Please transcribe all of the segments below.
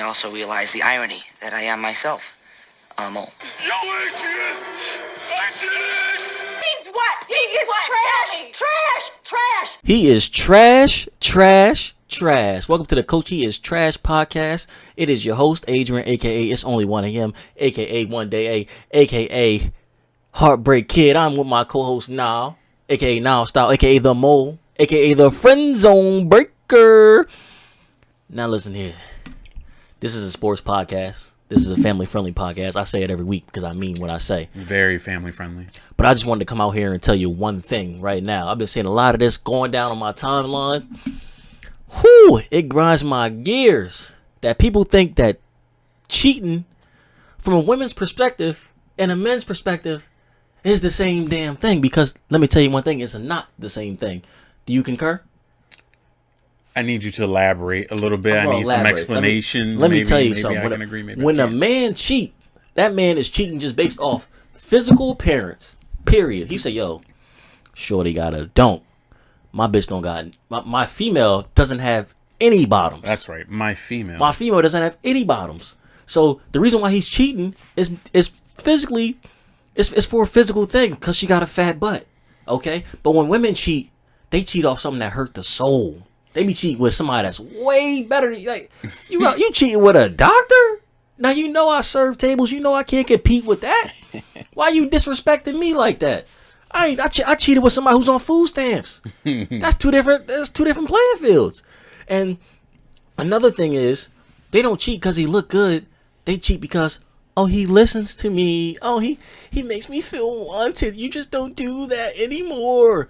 also realize the irony that I am myself a mole. Yo, Adrian! He's what? He is trash! He is trash. Welcome to the Coach He is Trash podcast. It is your host, Adrian, a.k.a. It's Only 1 a.m., a.k.a. One Day A, a.k.a. Heartbreak Kid. I'm with my co-host, Now, a.k.a. Now Style, a.k.a. The Mole, a.k.a. The Friend Zone Breaker. Now listen here. This is a sports podcast. This is a family-friendly podcast. I say it every week because I mean what I say. Very family-friendly. But I just wanted to come out here and tell you one thing right now. I've been seeing a lot of this going down on my timeline. Whew, it grinds my gears that people think that cheating from a women's perspective and a men's perspective is the same damn thing. Because let me tell you one thing, it's not the same thing. Do you concur? I need you to elaborate a little bit. I need some explanation. Let me tell you something. I can agree, when a man cheat, that man is cheating just based off physical appearance. Period. He said, yo, shorty got a don't. My bitch don't got, my female doesn't have any bottoms. That's right. My female doesn't have any bottoms. So the reason why he's cheating is physically, it's for a physical thing because she got a fat butt. Okay? But when women cheat, they cheat off something that hurt the soul. They be cheating with somebody that's way better than you. Like, you cheating with a doctor? Now you know I serve tables. You know I can't compete with that. Why you disrespecting me like that? I cheated with somebody who's on food stamps. That's two different playing fields. And another thing is, they don't cheat because he look good. They cheat because, oh, he listens to me. Oh, he makes me feel wanted. You just don't do that anymore.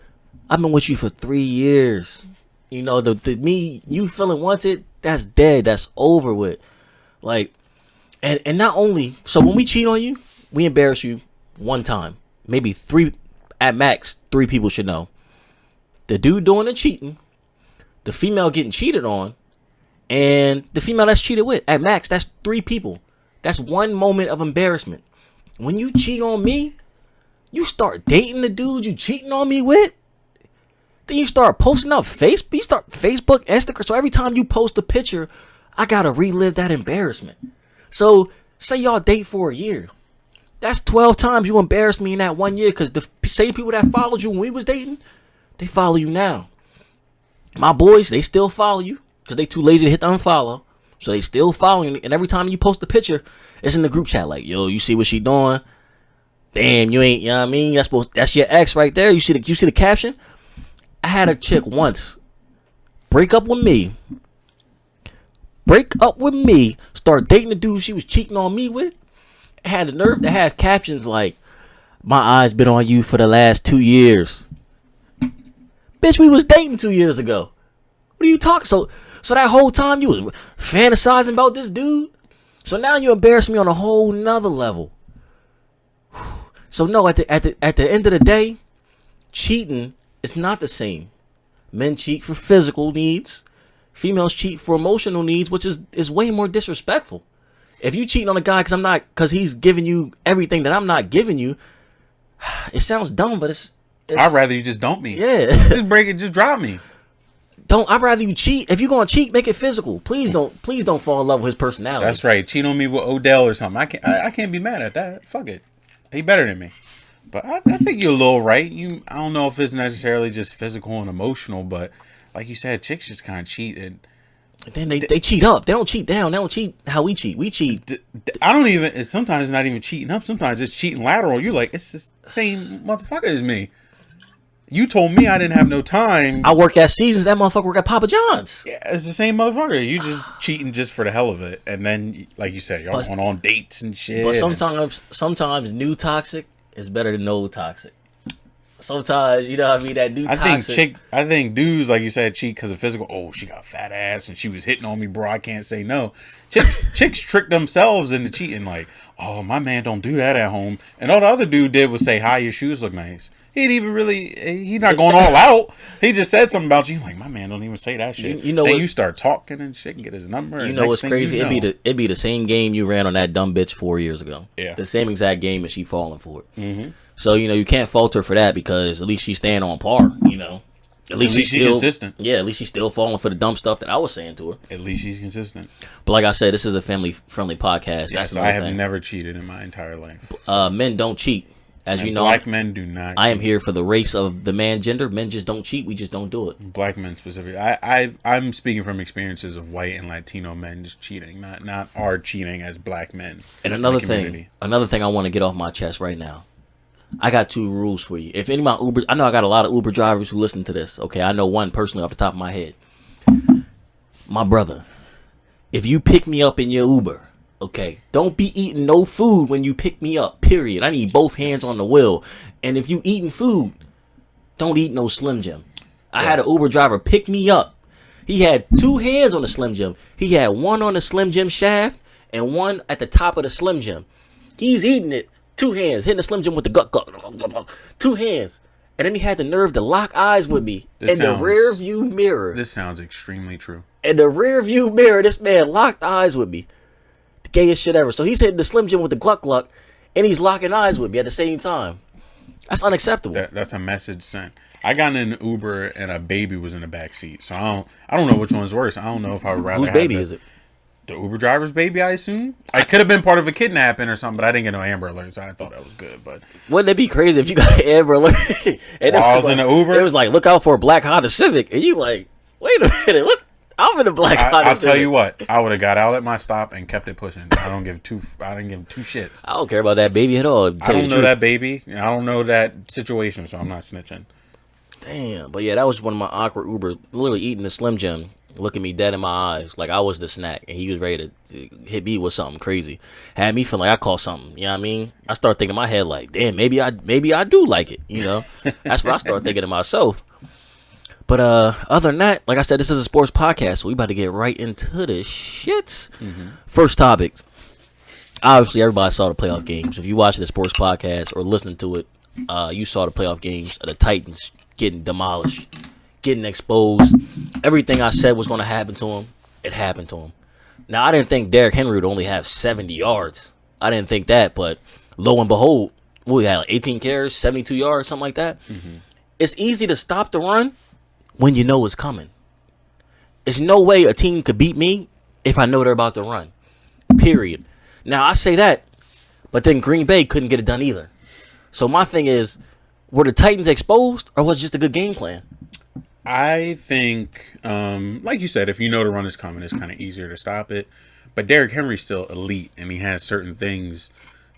I've been with you for 3 years. You know, the me, you feeling wanted, that's dead. That's over with. Like, and not only, so when we cheat on you, we embarrass you one time. Maybe three, at max, 3 people should know. The dude doing the cheating, the female getting cheated on, and the female that's cheated with. At max, that's 3 people. That's one moment of embarrassment. When you cheat on me, you start dating the dude you cheating on me with. Then you start posting up Facebook, Instagram. So every time you post a picture, I gotta relive that embarrassment. So say y'all date for a year. That's 12 times you embarrassed me in that 1 year because the same people that followed you when we was dating, they follow you now. My boys, they still follow you because they too lazy to hit the unfollow. So they still following you. And every time you post a picture, it's in the group chat like, yo, you see what she doing? Damn, you ain't, you know what I mean? That's your ex right there. You see the caption? I had a chick once break up with me, start dating the dude she was cheating on me with. I had the nerve to have captions like, my eyes been on you for the last 2 years. Bitch, we was dating 2 years ago. What are you talking? So that whole time you was fantasizing about this dude? So now you embarrass me on a whole nother level. So no, at the end of the day, cheating, it's not the same. Men cheat for physical needs. Females cheat for emotional needs, which is way more disrespectful. If you cheating on a guy because he's giving you everything that I'm not giving you, it sounds dumb, but it's I'd rather you just dump me. Yeah. Just break it, just drop me. I'd rather you cheat. If you're gonna cheat, make it physical. Please don't fall in love with his personality. That's right. Cheat on me with Odell or something. I can't be mad at that. Fuck it. He better than me. But I think you're a little right. I don't know if it's necessarily just physical and emotional, but like you said, chicks just kind of cheat. And then they cheat up. They don't cheat down. They don't cheat how we cheat. We cheat. I don't even, it's sometimes not even cheating up. Sometimes it's cheating lateral. You're like, it's the same motherfucker as me. You told me I didn't have no time. I work at Seasons. That motherfucker work at Papa John's. Yeah, it's the same motherfucker. You just cheating just for the hell of it. And then, like you said, y'all going on dates and shit. But sometimes new toxic is better than no toxic. Sometimes, you know what I mean, that new toxic. I think dudes, like you said, cheat because of physical. Oh, she got a fat ass and she was hitting on me, bro. I can't say no. Chicks trick themselves into cheating. Like, oh, my man don't do that at home. And all the other dude did was say, hi, your shoes look nice. He's not going all out. He just said something about you. Like, my man don't even say that shit. Then you start talking and shit and get his number. You know what's crazy? It'd be the same game you ran on that dumb bitch 4 years ago. Yeah. The same exact game and she falling for it. Mm-hmm. So, you can't fault her for that because at least she's staying on par, At least she's consistent. Yeah, at least she's still falling for the dumb stuff that I was saying to her. At least she's consistent. But like I said, this is a family-friendly podcast. Yes, I have never cheated in my entire life. Men don't cheat. As you know, black men do not. I am here for the race of the man gender. Men just don't cheat. We just don't do it. Black men specifically. I'm speaking from experiences of white and Latino men just cheating, not our cheating as black men. And another thing I want to get off my chest right now. I got 2 rules for you. If any of my Uber, I know I got a lot of Uber drivers who listen to this. Okay, I know one personally off the top of my head. My brother, if you pick me up in your Uber, okay, don't be eating no food when you pick me up, period. I need both hands on the wheel. And if you eating food, don't eat no Slim Jim. I had an Uber driver pick me up. He had 2 hands on the Slim Jim. He had one on the Slim Jim shaft and one at the top of the Slim Jim. He's eating it, 2 hands, hitting the Slim Jim with the gut, 2 hands. And then he had the nerve to lock eyes with me the rear view mirror. This sounds extremely true. In the rear view mirror, this man locked eyes with me. The gayest shit ever. So he's hitting the Slim Jim with the gluck, and he's locking eyes with me at the same time. That's unacceptable. That's a message sent. I got in an Uber and a baby was in the back seat. So I don't know which one's worse. I don't know if I would rather Whose baby is it? The Uber driver's baby, I assume. I could have been part of a kidnapping or something, but I didn't get no Amber Alert, so I thought that was good. But wouldn't it be crazy if you got an Amber Alert? And I was in an Uber. It was like, look out for a black Honda Civic, and you like, wait a minute, what? I'm in a black Honda Civic. I'll tell you what, I would have got out at my stop and kept it pushing. I didn't give 2 shits. I don't care about that baby at all. I don't know that baby. I don't know that situation, so I'm not snitching. Damn, but yeah, that was one of my awkward Uber. Literally eating the Slim Jim, looking me dead in my eyes, like I was the snack, and he was ready to hit me with something crazy. Had me feeling like I caught something. You know what I mean? I start thinking in my head like, damn, maybe I do like it. You know, that's what I start thinking to myself. But other than that, like I said, this is a sports podcast, so we about to get right into the shits. Mm-hmm. First topic. Obviously, everybody saw the playoff games. If you watching the sports podcast or listening to it, you saw the playoff games of the Titans getting demolished, getting exposed. Everything I said was going to happen to him, it happened to him. Now, I didn't think Derrick Henry would only have 70 yards. I didn't think that, but lo and behold, we had like 18 carries, 72 yards, something like that. Mm-hmm. It's easy to stop the run when you know it's coming. There's no way a team could beat me if I know they're about to run. Period. Now, I say that, but then Green Bay couldn't get it done either. So my thing is, were the Titans exposed, or was it just a good game plan? I think, like you said, if you know the run is coming, it's kind of easier to stop it. But Derrick Henry's still elite, and he has certain things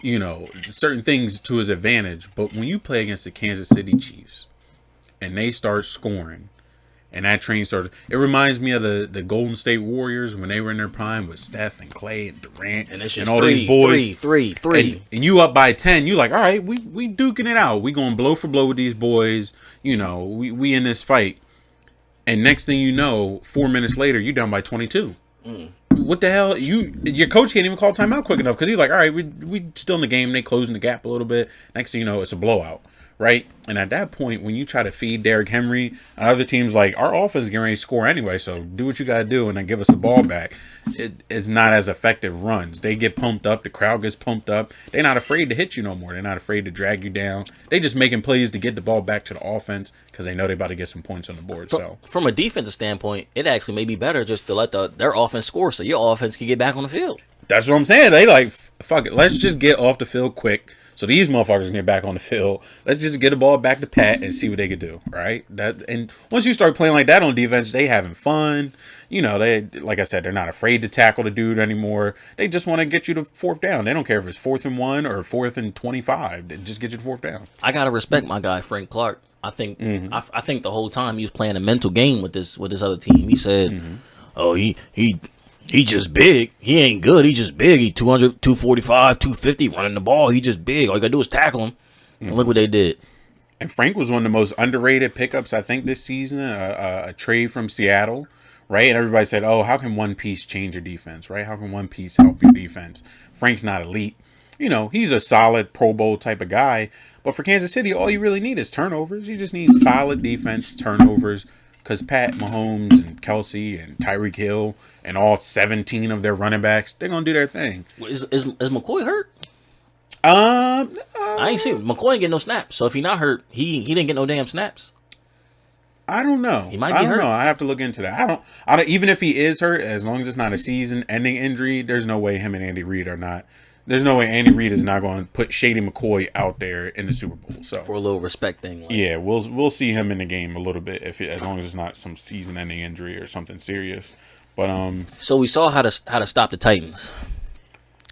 to his advantage. But when you play against the Kansas City Chiefs, and they start scoring, and that train starts, it reminds me of the Golden State Warriors when they were in their prime with Steph and Clay and Durant and all these boys. Three. And you up by 10, you like, all right, we duking it out. We going blow for blow with these boys. You know, we in this fight. And next thing you know, 4 minutes later, you down by 22. What the hell? Your coach can't even call timeout quick enough because he's like, all right, we still in the game. They closing the gap a little bit. Next thing you know, it's a blowout. Right? And at that point, when you try to feed Derrick Henry, and other teams like, our offense is getting ready to score anyway, so do what you got to do and then give us the ball back. It's not as effective runs. They get pumped up. The crowd gets pumped up. They're not afraid to hit you no more. They're not afraid to drag you down. They just making plays to get the ball back to the offense because they know they're about to get some points on the board. From a defensive standpoint, it actually may be better just to let their offense score so your offense can get back on the field. That's what I'm saying. They like, fuck it. Let's just get off the field quick. So these motherfuckers can get back on the field. Let's just get the ball back to Pat and see what they could do, right? And once you start playing like that on defense, they having fun. You know, they, like I said, they're not afraid to tackle the dude anymore. They just want to get you to 4th down. They don't care if it's 4th and 1 or 4th and 25. They just get you to 4th down. I gotta respect my guy Frank Clark. I think I think the whole time he was playing a mental game with this other team. He said, "Oh, he just big. He ain't good. He just big. He 200, 245, 250 running the ball. He just big. All you got to do is tackle him." And look what they did. And Frank was one of the most underrated pickups, I think, this season. A trade from Seattle, right? And everybody said, oh, how can one piece change your defense, right? How can one piece help your defense? Frank's not elite. You know, he's a solid Pro Bowl type of guy. But for Kansas City, all you really need is turnovers. You just need solid defense, turnovers. Because Pat Mahomes and Kelsey and Tyreek Hill and all 17 of their running backs, they're going to do their thing. Is McCoy hurt? I ain't seen McCoy ain't getting no snaps. So if he not hurt, he didn't get no damn snaps. I don't know. He might be hurt. I have to look into that. I don't. Even if he is hurt, as long as it's not a season-ending injury, there's no way him and Andy Reid are not. There's no way Andy Reid is not going to put Shady McCoy out there in the Super Bowl. So for a little respect thing. Like. Yeah, we'll see him in the game a little bit as long as it's not some season-ending injury or something serious. But So we saw how to stop the Titans.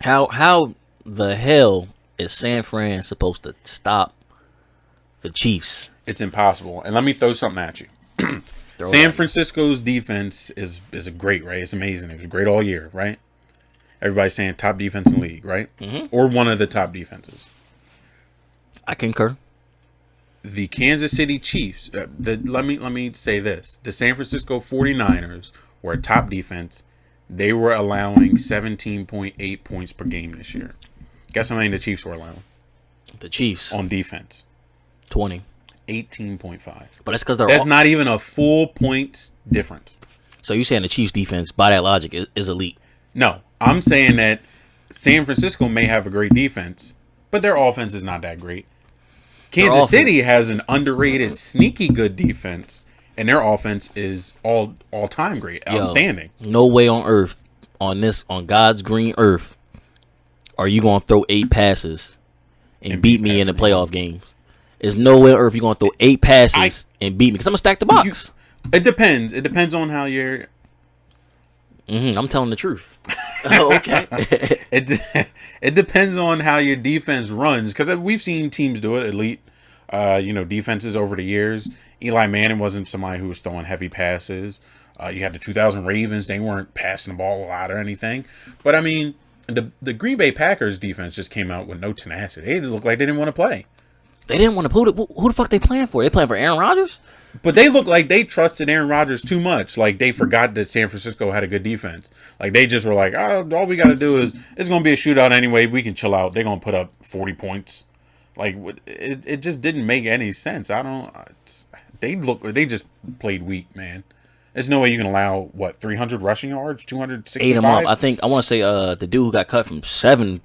How the hell is San Fran supposed to stop the Chiefs? It's impossible. And let me throw something at you. San Francisco's defense is great, right? It's amazing. It was great all year, right? Everybody's saying top defense in the league, right? Mm-hmm. Or one of the top defenses. I concur. The Kansas City Chiefs, let me say this. The San Francisco 49ers were a top defense. They were allowing 17.8 points per game this year. Guess how many the Chiefs were allowing? The Chiefs. On defense. 20. 18.5. But that's because that's not even a full points difference. So you're saying the Chiefs defense, by that logic, is elite? No. I'm saying that San Francisco may have a great defense, but their offense is not that great. Kansas City has an underrated, sneaky good defense, and their offense is all-time great, outstanding. No way on earth, on God's green earth, are you going to throw 8 passes and beat me in the playoff games. There's no way on earth you're going to throw 8 passes and beat me, because I'm going to stack the box. It depends. It depends on how you're... I'm telling the truth. Okay. It depends on how your defense runs, because we've seen teams do it, elite defenses over the years. Eli Manning wasn't somebody who was throwing heavy passes. You had the 2000 Ravens. They weren't passing the ball a lot or anything. But, I mean, the Green Bay Packers defense just came out with no tenacity. They looked like they didn't want to play. They didn't want to put it. Who the fuck they playing for? They playing for Aaron Rodgers? But they look like they trusted Aaron Rodgers too much. Like, they forgot that San Francisco had a good defense. Like, they just were like, oh, all we got to do is, it's going to be a shootout anyway. We can chill out. They're going to put up 40 points. Like, it just didn't make any sense. They just played weak, man. There's no way you can allow, 300 rushing yards? 265? Ate him up. I want to say the dude who got cut from 17.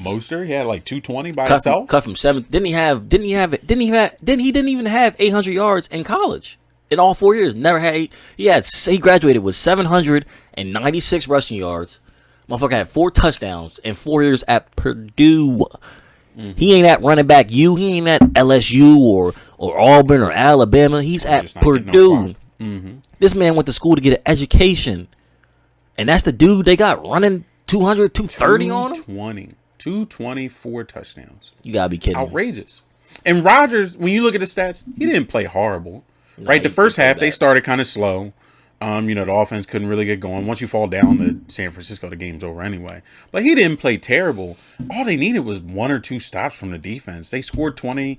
Moster, he had like 220 by himself. Cut from 7. Didn't he didn't even have 800 yards in college in all 4 years. Never had 8. He graduated with 796 rushing yards. Motherfucker had 4 touchdowns in 4 years at Purdue. Mm-hmm. He ain't at running back He ain't at LSU or Auburn or Alabama. He's at Purdue. Mm-hmm. This man went to school to get an education, and that's the dude they got running 200, 230 on him? 224 touchdowns. You gotta be kidding. Outrageous. And Rodgers, when you look at the stats, he didn't play horrible. Right? The first half, they started kind of slow. The offense couldn't really get going. Once you fall down to San Francisco, the game's over anyway. But he didn't play terrible. All they needed was 1 or 2 stops from the defense. They scored 20.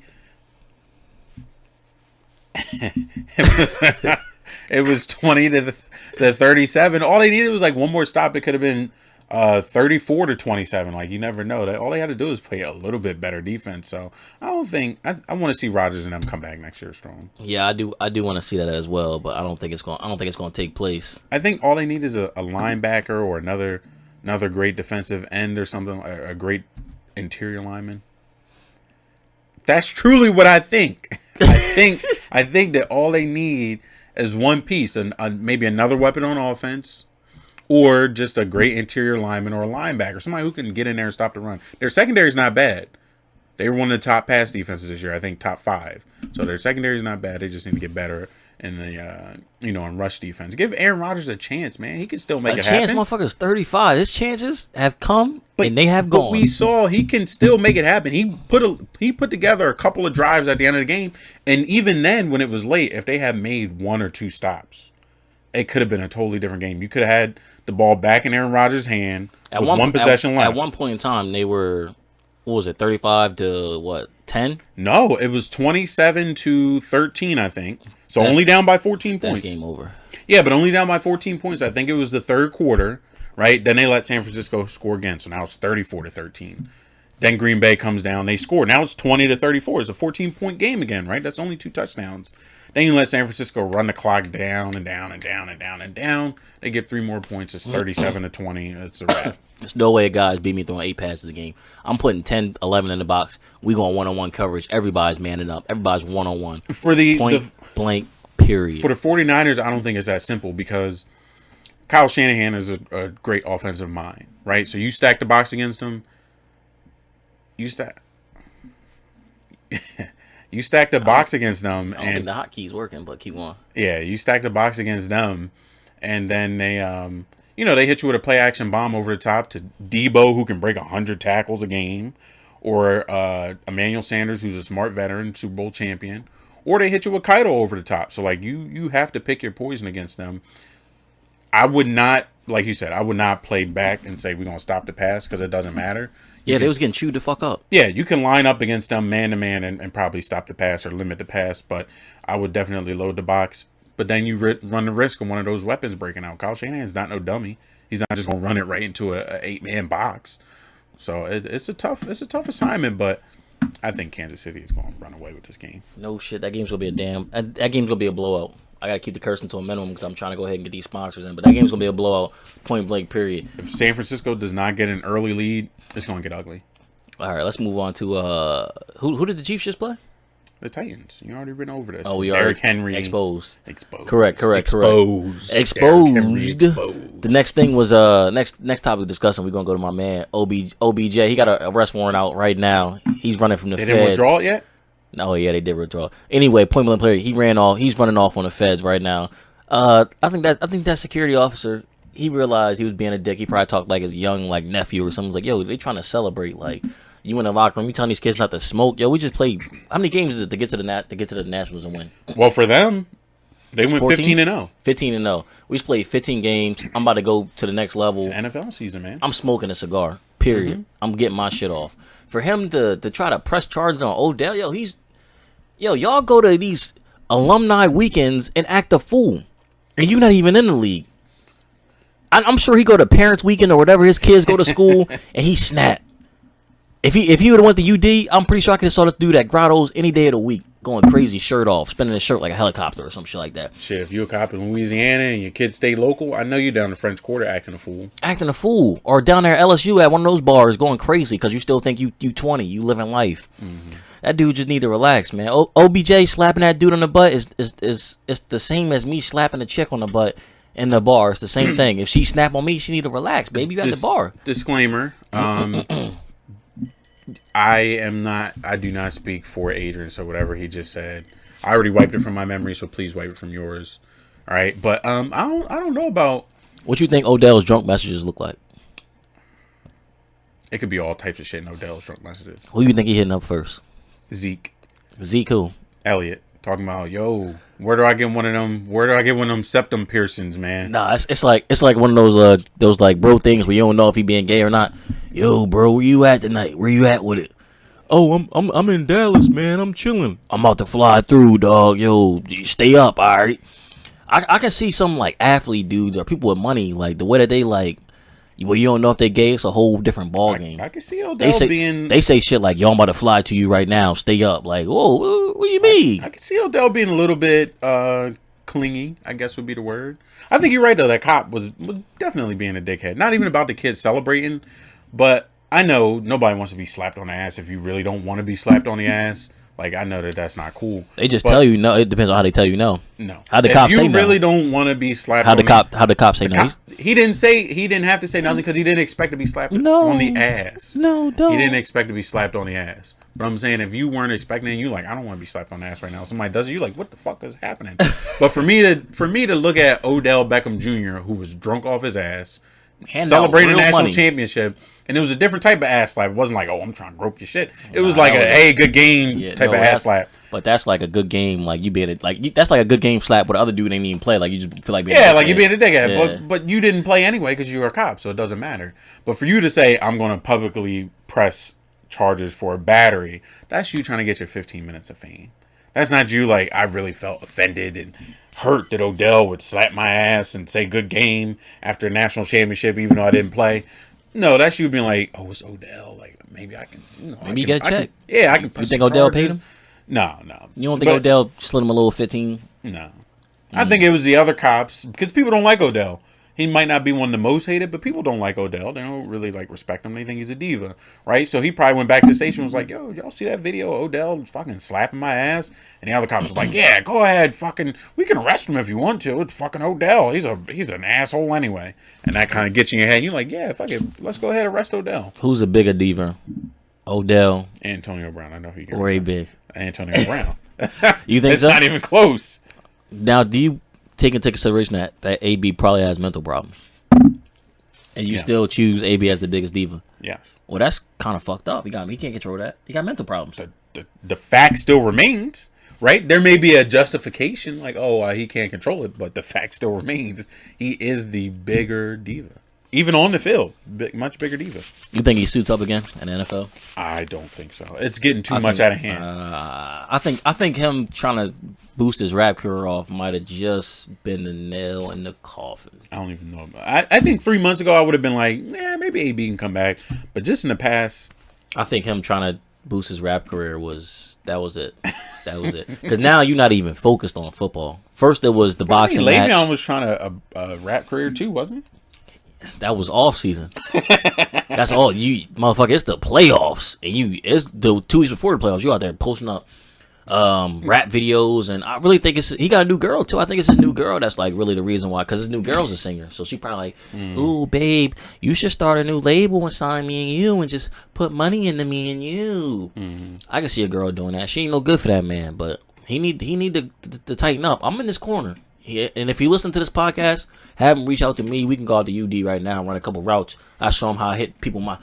It was 20 to 37. All they needed was like one more stop. It could have been 34 to 27. Like, you never know. All they had to do is play a little bit better defense. So I don't think I want to see Rodgers and them come back next year strong. Yeah, I do want to see that as well, but I don't think it's going to take place. I think all they need is a linebacker or another great defensive end or something, a great interior lineman. That's truly what I think. I think that all they need is one piece, and maybe another weapon on offense, or just a great interior lineman or a linebacker, somebody who can get in there and stop the run. Their secondary is not bad. They were one of the top pass defenses this year, I think top 5. So their secondary is not bad. They just need to get better in the in rush defense. Give Aaron Rodgers a chance, man. He can still make it happen. Motherfucker's 35. His chances have come and they have gone. But we saw he can still make it happen. He put together a couple of drives at the end of the game, and even then, when it was late, if they had made 1 or 2 stops, it could have been a totally different game. You could have had the ball back in Aaron Rodgers' hand with one possession left. At one point in time, they were, 35 to 10? No, it was 27 to 13, I think. So only down by 14 points. That's game over. Yeah, but only down by 14 points. I think it was the third quarter, right? Then they let San Francisco score again. So now it's 34 to 13. Then Green Bay comes down. They score. Now it's 20 to 34. It's a 14-point game again, right? That's only 2 touchdowns. Then you let San Francisco run the clock down and down and down and down and down. They get 3 more points. It's 37 to 20. It's a wrap. There's no way a guy's beat me throwing 8 passes a game. I'm putting 10, 11 in the box. We going one-on-one coverage. Everybody's manning up. Everybody's one-on-one. For the blank, period. For the 49ers, I don't think it's that simple because Kyle Shanahan is a great offensive mind, right? So you stack the box against him. You stack the box against them. I don't think the hotkey's working, but keep on. Yeah, you stack the box against them, and then they, they hit you with a play action bomb over the top to Debo, who can break 100 tackles a game, or Emmanuel Sanders, who's a smart veteran, Super Bowl champion, or they hit you with Kaido over the top. So like you have to pick your poison against them. I would not, like you said, I would not play back and say we're gonna stop the pass because it doesn't matter. Yeah, they was getting chewed the fuck up. Yeah, you can line up against them man to man and probably stop the pass or limit the pass, but I would definitely load the box. But then you run the risk of one of those weapons breaking out. Kyle Shanahan's not no dummy. He's not just gonna run it right into a 8-man box. So it's a tough assignment, but I think Kansas City is gonna run away with this game. No shit, that game's gonna be that game's gonna be a blowout. I gotta keep the cursing to a minimum because I'm trying to go ahead and get these sponsors in. But that game's gonna be a blowout, point blank, period. If San Francisco does not get an early lead, it's gonna get ugly. All right, let's move on to who did the Chiefs just play? The Titans. You already written over this. Oh, we are Derrick Henry exposed. Correct. Exposed. The next thing was next topic of discussion. We're gonna go to my man OBJ. He got a arrest warrant out right now. He's running from the They feds. didn't withdraw it yet? No, yeah, they did withdraw. Anyway, point blank player. He's running off on the feds right now. I think that security officer, he realized he was being a dick. He probably talked like his young nephew or something. Like, yo, they trying to celebrate. Like, you in the locker room, you telling these kids not to smoke. Yo, we just played. How many games is it to get to the Nationals and win? Well, for them, they went 15-0. 15-0. We just played 15 games. I'm about to go to the next level. It's an NFL season, man. I'm smoking a cigar. Period. Mm-hmm. I'm getting my shit off. For him to try to press charges on Odell, y'all go to these alumni weekends and act a fool, and you're not even in the league. I'm sure he go to parents' weekend or whatever his kids go to school, and he snap. If he would have went to UD, I'm pretty sure I could have saw this dude at Grotto's any day of the week, going crazy, shirt off, spinning his shirt like a helicopter or some shit like that. Shit, if you're a cop in Louisiana and your kids stay local, I know you're down the French Quarter acting a fool. Or down there at LSU at one of those bars going crazy because you still think you 20, you living life. Mm-hmm. That dude just need to relax, man. OBJ slapping that dude on the butt is the same as me slapping a chick on the butt in the bar. It's the same thing. If she snap on me, she need to relax, baby. You at the bar. Disclaimer. I do not speak for Adrian, so whatever he just said, I already wiped it from my memory, so please wipe it from yours. All right, but I don't know about what you think Odell's drunk messages look like. It could be all types of shit in Odell's drunk messages. Who you think he hitting up first? Zeke who? Elliott talking about, yo, where do I get one of them septum piercings, man? Nah, it's like one of those like bro things where you don't know if he being gay or not. Yo, bro, where you at tonight? Where you at with it? Oh, I'm in Dallas, man. I'm chilling. I'm about to fly through, dog. Yo, stay up, all right? I can see some like athlete dudes or people with money, like the way that they like. Well, you don't know if they gay. It's a whole different ball game. I can see Odell being. They say shit like, "Yo, I'm about to fly to you right now. Stay up." Like, whoa, what do you mean? I can see Odell being a little bit clingy, I guess would be the word. I think you're right though. That cop was definitely being a dickhead. Not even about the kids celebrating, but I know nobody wants to be slapped on the ass if you really don't want to be slapped on the ass. Like, I know that's not cool. They just tell you no. It depends on how they tell you no. No. How the cop say no? You really don't want to be slapped. How the cop say no? He didn't have to say nothing because he didn't expect to be slapped on the ass. No, don't. He didn't expect to be slapped on the ass. But I'm saying, if you weren't expecting it, you like, I don't want to be slapped on the ass right now. Somebody does it, you like, what the fuck is happening? But for me to look at Odell Beckham Jr., who was drunk off his ass, celebrating a national championship, and it was a different type of ass slap. It wasn't like, oh, I'm trying to grope your shit. It was like hey, good game type of ass slap. But that's like a good game, like you being that's like a good game slap. But the other dude ain't even play. Like you just feel like being you being a dickhead. Yeah. But you didn't play anyway because you were a cop, so it doesn't matter. But for you to say I'm going to publicly press charges for a battery, that's you trying to get your 15 minutes of fame. That's not you like, I really felt offended and hurt that Odell would slap my ass and say good game after a national championship even though I didn't play. No, that's you being like, oh, it's Odell. Like, maybe I can, maybe you get a check. I can press. You think Odell paid him? No. You don't think Odell slid him a little 15? No. I think it was the other cops because people don't like Odell. He might not be one of the most hated, but people don't like Odell. They don't really like respect him. They think he's a diva, right? So he probably went back to the station and was like, yo, y'all see that video of Odell fucking slapping my ass? And the other cops was like, yeah, go ahead, fucking, we can arrest him if you want to. It's fucking Odell. He's an asshole anyway. And that kind of gets you in your head. You're like, yeah, fuck it. Let's go ahead and arrest Odell. Who's a bigger diva? Odell. Antonio Brown. I know who you're Or A-Big. Antonio Brown. You think it's so? Not even close. Now, do you take into consideration that AB probably has mental problems? And you still choose AB as the biggest diva? Yes. Well, that's kind of fucked up. He can't control that. He got mental problems. The fact still remains, right? There may be a justification, like, he can't control it, but the fact still remains. He is the bigger diva. Even on the field, much bigger diva. You think he suits up again in the NFL? I don't think so. It's getting too much out of hand. I think him trying to boost his rap career off might have just been the nail in the coffin. I don't even know. I think 3 months ago I would have been like, yeah, maybe AB can come back. But just in the past, I think him trying to boost his rap career that was it. Because now you're not even focused on football. First it was the boxing match. Le'Veon was trying a rap career too, wasn't he? That was off season. That's all you motherfucker. It's the playoffs, and it's the 2 weeks before the playoffs. You out there posting up rap videos, and I really think he got a new girl too. I think it's his new girl that's like really the reason why, because his new girl's a singer, so she probably like, ooh babe, you should start a new label and sign me and you, and just put money into me and you. I can see a girl doing that. She ain't no good for that man, but he need to tighten up. I'm in this corner. And if you listen to this podcast, have him reach out to me. We can go out to UD right now and run a couple routes. I show him how I hit people my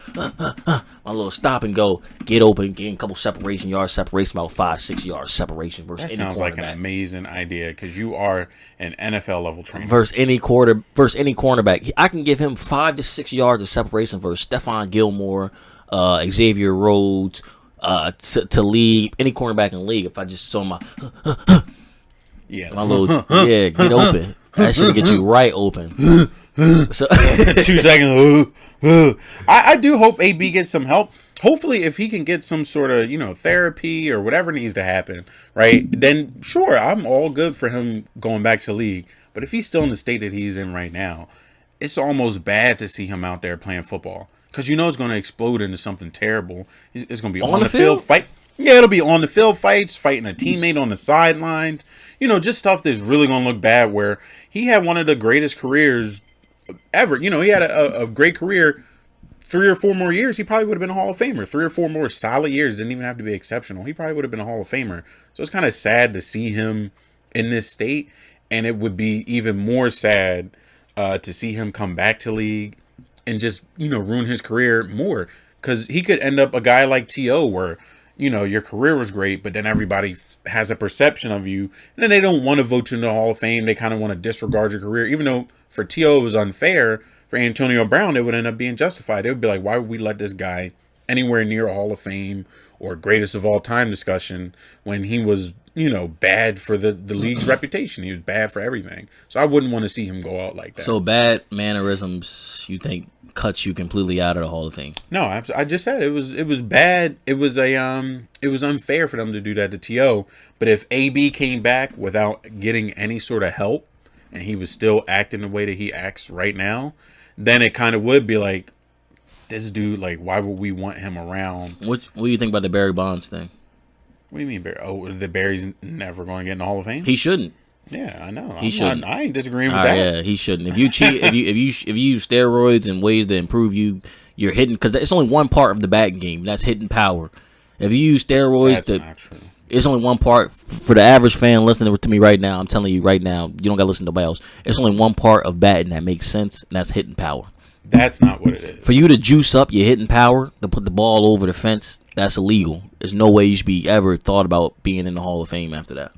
little stop and go, get open, gain a couple yards separation, about 5-6 yards separation versus any cornerback. That sounds like an amazing idea, because you are an NFL level trainer. Versus any cornerback. I can give him 5 to 6 yards of separation versus Stephon Gilmore, Xavier Rhodes, to league, any cornerback in the league. If I just saw my my little get open. That should get you right open. So 2 seconds. I do hope AB gets some help. Hopefully, if he can get some sort of therapy or whatever needs to happen, right? Then sure, I'm all good for him going back to the league. But if he's still in the state that he's in right now, it's almost bad to see him out there playing football, because it's going to explode into something terrible. It's going to be on the field fight. Yeah, it'll be on the field fights, fighting a teammate on the sidelines. Just stuff that's really going to look bad, where he had one of the greatest careers ever. He had a great career. 3 or 4 more years, he probably would have been a Hall of Famer. 3 or 4 more solid years, didn't even have to be exceptional. He probably would have been a Hall of Famer. So it's kind of sad to see him in this state, and it would be even more sad to see him come back to league and just, ruin his career more. Because he could end up a guy like T.O., where your career was great, but then everybody has a perception of you, and then they don't want to vote you into the Hall of Fame. They kind of want to disregard your career, even though for T.O. it was unfair. For Antonio Brown, it would end up being justified. It would be like, why would we let this guy anywhere near a Hall of Fame or greatest of all time discussion when he was, bad for the league's reputation? He was bad for everything. So I wouldn't want to see him go out like that. So bad mannerisms, you think, cuts you completely out of the Hall of Fame? No, I just said it was bad. It was unfair for them to do that to T.O. But if AB came back without getting any sort of help, and he was still acting the way that he acts right now, then it kind of would be like, this dude, like, why would we want him around? What do you think about the Barry Bonds thing? What do you mean, Barry? Oh, the Barry's never going to get in the Hall of Fame? He shouldn't. Yeah, I know. He shouldn't. I ain't disagreeing with that. Yeah, he shouldn't. If you cheat, if you use steroids and ways to improve you're hitting, because it's only one part of the batting game. That's hitting power. If you use steroids, that's not true. It's only one part. For the average fan listening to me right now, I'm telling you right now, you don't got to listen to nobody else. It's only one part of batting that makes sense, and that's hitting power. That's not what it is. For you to juice up your hitting power, to put the ball over the fence, that's illegal. There's no way you should be ever thought about being in the Hall of Fame after that.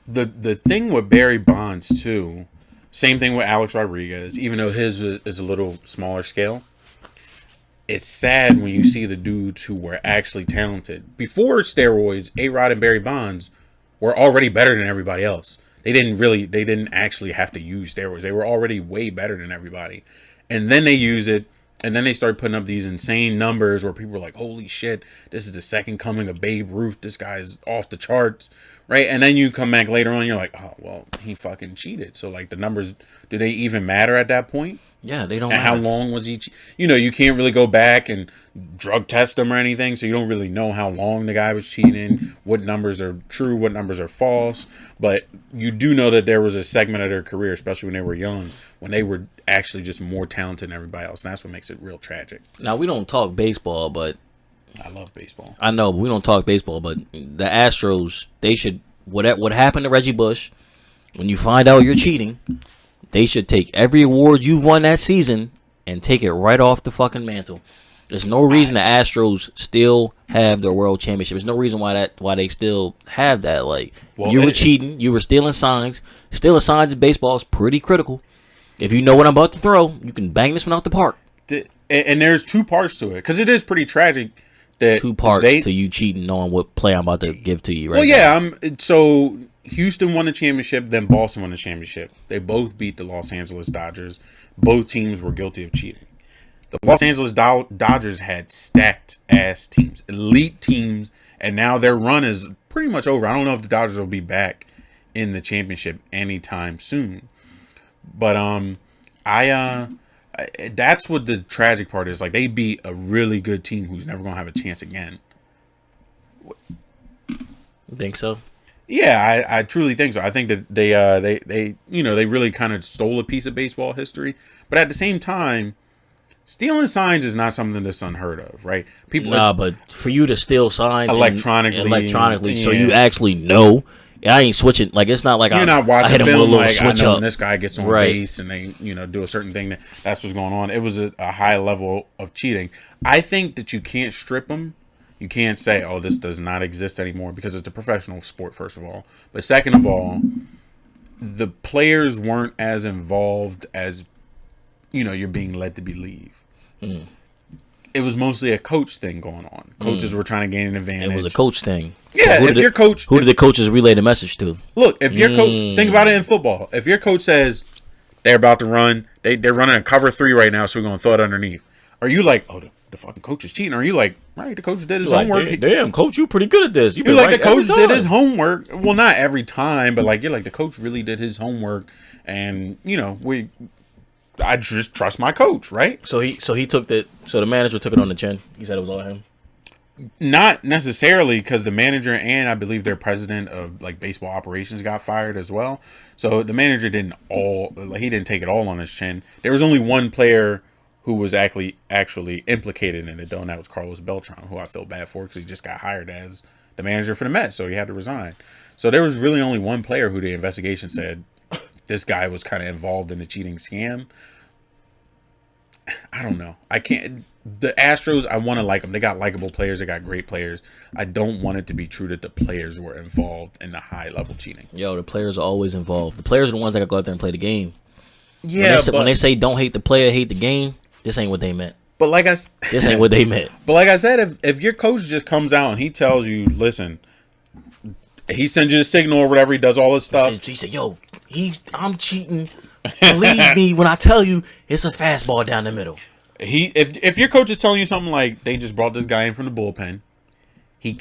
The thing with Barry Bonds, too, same thing with Alex Rodriguez, even though his is a little smaller scale. It's sad when you see the dudes who were actually talented. Before steroids, A-Rod and Barry Bonds were already better than everybody else. They didn't actually have to use steroids. They were already way better than everybody. And then they use it, and then they start putting up these insane numbers where people are like, holy shit, this is the second coming of Babe Ruth. This guy's off the charts, right? And then you come back later on, you're like, oh well, he fucking cheated. So like the numbers, do they even matter at that point? Yeah, they don't. And how long was he? You can't really go back and drug test him or anything, so you don't really know how long the guy was cheating, what numbers are true, what numbers are false. But you do know that there was a segment of their career, especially when they were young, when they were actually just more talented than everybody else, and that's what makes it real tragic. Now we don't talk baseball, but I love baseball. I know, but we don't talk baseball. But the Astros, they should what happened to Reggie Bush? When you find out you're cheating, they should take every award you've won that season and take it right off the fucking mantle. There's no reason the Astros still have their world championship. There's no reason why they still have that. Like, you were cheating, you were stealing signs. Stealing signs in baseball is pretty critical. If you know what I'm about to throw, you can bang this one out the park. And there's two parts to it, because it is pretty tragic that two parts to you cheating, knowing what play I'm about to give to you. Right? Well, yeah. So Houston won the championship, then Boston won the championship. They both beat the Los Angeles Dodgers. Both teams were guilty of cheating. The Los Angeles Dodgers had stacked ass teams, elite teams, and now their run is pretty much over. I don't know if the Dodgers will be back in the championship anytime soon. But that's what the tragic part is. Like, they beat a really good team who's never gonna have a chance again. You think so? Yeah, I truly think so. I think that they really kind of stole a piece of baseball history, but at the same time, stealing signs is not something that's unheard of, right? But for you to steal signs electronically, so you actually know. I ain't switching. Like, it's not like you're not watching film like I know when this guy gets on right. base and they do a certain thing, that's what's going on. It was a high level of cheating. I think that you can't strip them. You can't say, oh, this does not exist anymore, because it's a professional sport, first of all. But second of all, the players weren't as involved as, you're being led to believe. Mm. It was mostly a coach thing going on. Coaches were trying to gain an advantage. It was a coach thing. Yeah, who did the coaches relay the message to? Look, if your coach, think about it in football. If your coach says they're about to run, they're running a cover 3 right now, so we're going to throw it underneath. Are you like, oh, the fucking coach is cheating? Or are you like, right, the coach did his homework. Damn, coach, you pretty good at this. You're like, the coach did his homework. Well, not every time, but like, you're like, the coach really did his homework. And, I just trust my coach, right? So the manager took it on the chin. He said it was all him. Not necessarily, because the manager and I believe their president of like baseball operations got fired as well. So the manager didn't take it all on his chin. There was only one player who was actually implicated in it, though, and that was Carlos Beltran, who I feel bad for because he just got hired as the manager for the Mets, so he had to resign. So there was really only one player who the investigation said this guy was kind of involved in the cheating scam. I don't know. I can't. The Astros, I want to like them. They got likable players. They got great players. I don't want it to be true that the players were involved in the high-level cheating. Yo, the players are always involved. The players are the ones that got to go out there and play the game. Yeah, when they say don't hate the player, hate the game, this ain't what they meant. But like this ain't what they meant. But like I said, if your coach just comes out and he tells you, listen, he sends you a signal or whatever, he does all this stuff. He said, yo, I'm cheating. Believe me when I tell you it's a fastball down the middle. If your coach is telling you something like they just brought this guy in from the bullpen, he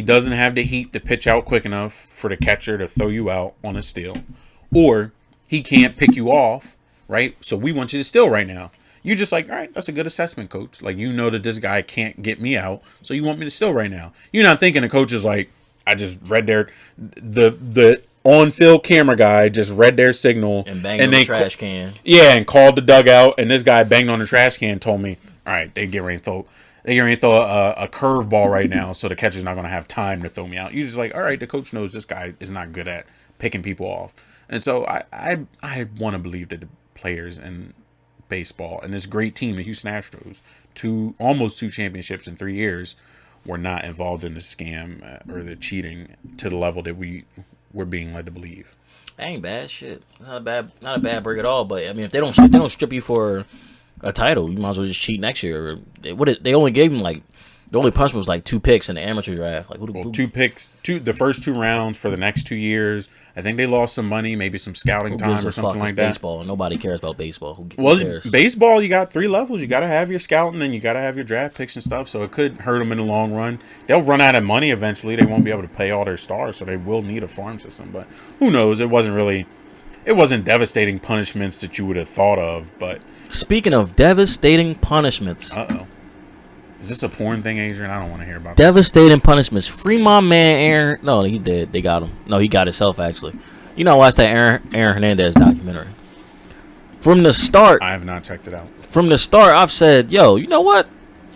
doesn't have the heat to pitch out quick enough for the catcher to throw you out on a steal, or he can't pick you off, right? So we want you to steal right now. You're just like, all right, that's a good assessment, coach. Like, you know that this guy can't get me out, so you want me to steal right now. You're not thinking the coach is like, I just read the on-field camera guy just read their signal and banged on the trash can. Yeah, and called the dugout, and this guy banged on the trash can. Told me, all right, they get ready to throw a curveball right now, so the catcher's not going to have time to throw me out. You're just like, all right, the coach knows this guy is not good at picking people off, and so I want to believe that the players in baseball and this great team, the Houston Astros, almost 2 championships in 3 years, were not involved in the scam or the cheating to the level that we're being led to believe. That ain't bad shit. It's not a bad break at all. But I mean, if they don't strip you for a title, you might as well just cheat next year. They only gave him like The only punishment was like 2 picks in the amateur draft. Like, Well, 2 picks, the first 2 rounds for the next 2 years. I think they lost some money, maybe some scouting time or something like that. Baseball. Nobody cares about baseball. Who Well, cares? baseball, you got 3 levels. You got to have your scouting, and you got to have your draft picks and stuff. So it could hurt them in the long run. They'll run out of money eventually. They won't be able to pay all their stars, so they will need a farm system. But who knows? It wasn't devastating punishments that you would have thought of. But speaking of devastating punishments, is this a porn thing, Adrian? I don't want to hear about devastating punishments. Free my man Aaron. No, he did. They got him. No, he got himself actually. You know, I watched that Aaron Hernandez documentary. From the start, I have not checked it out. From the start, I've said, yo, you know what?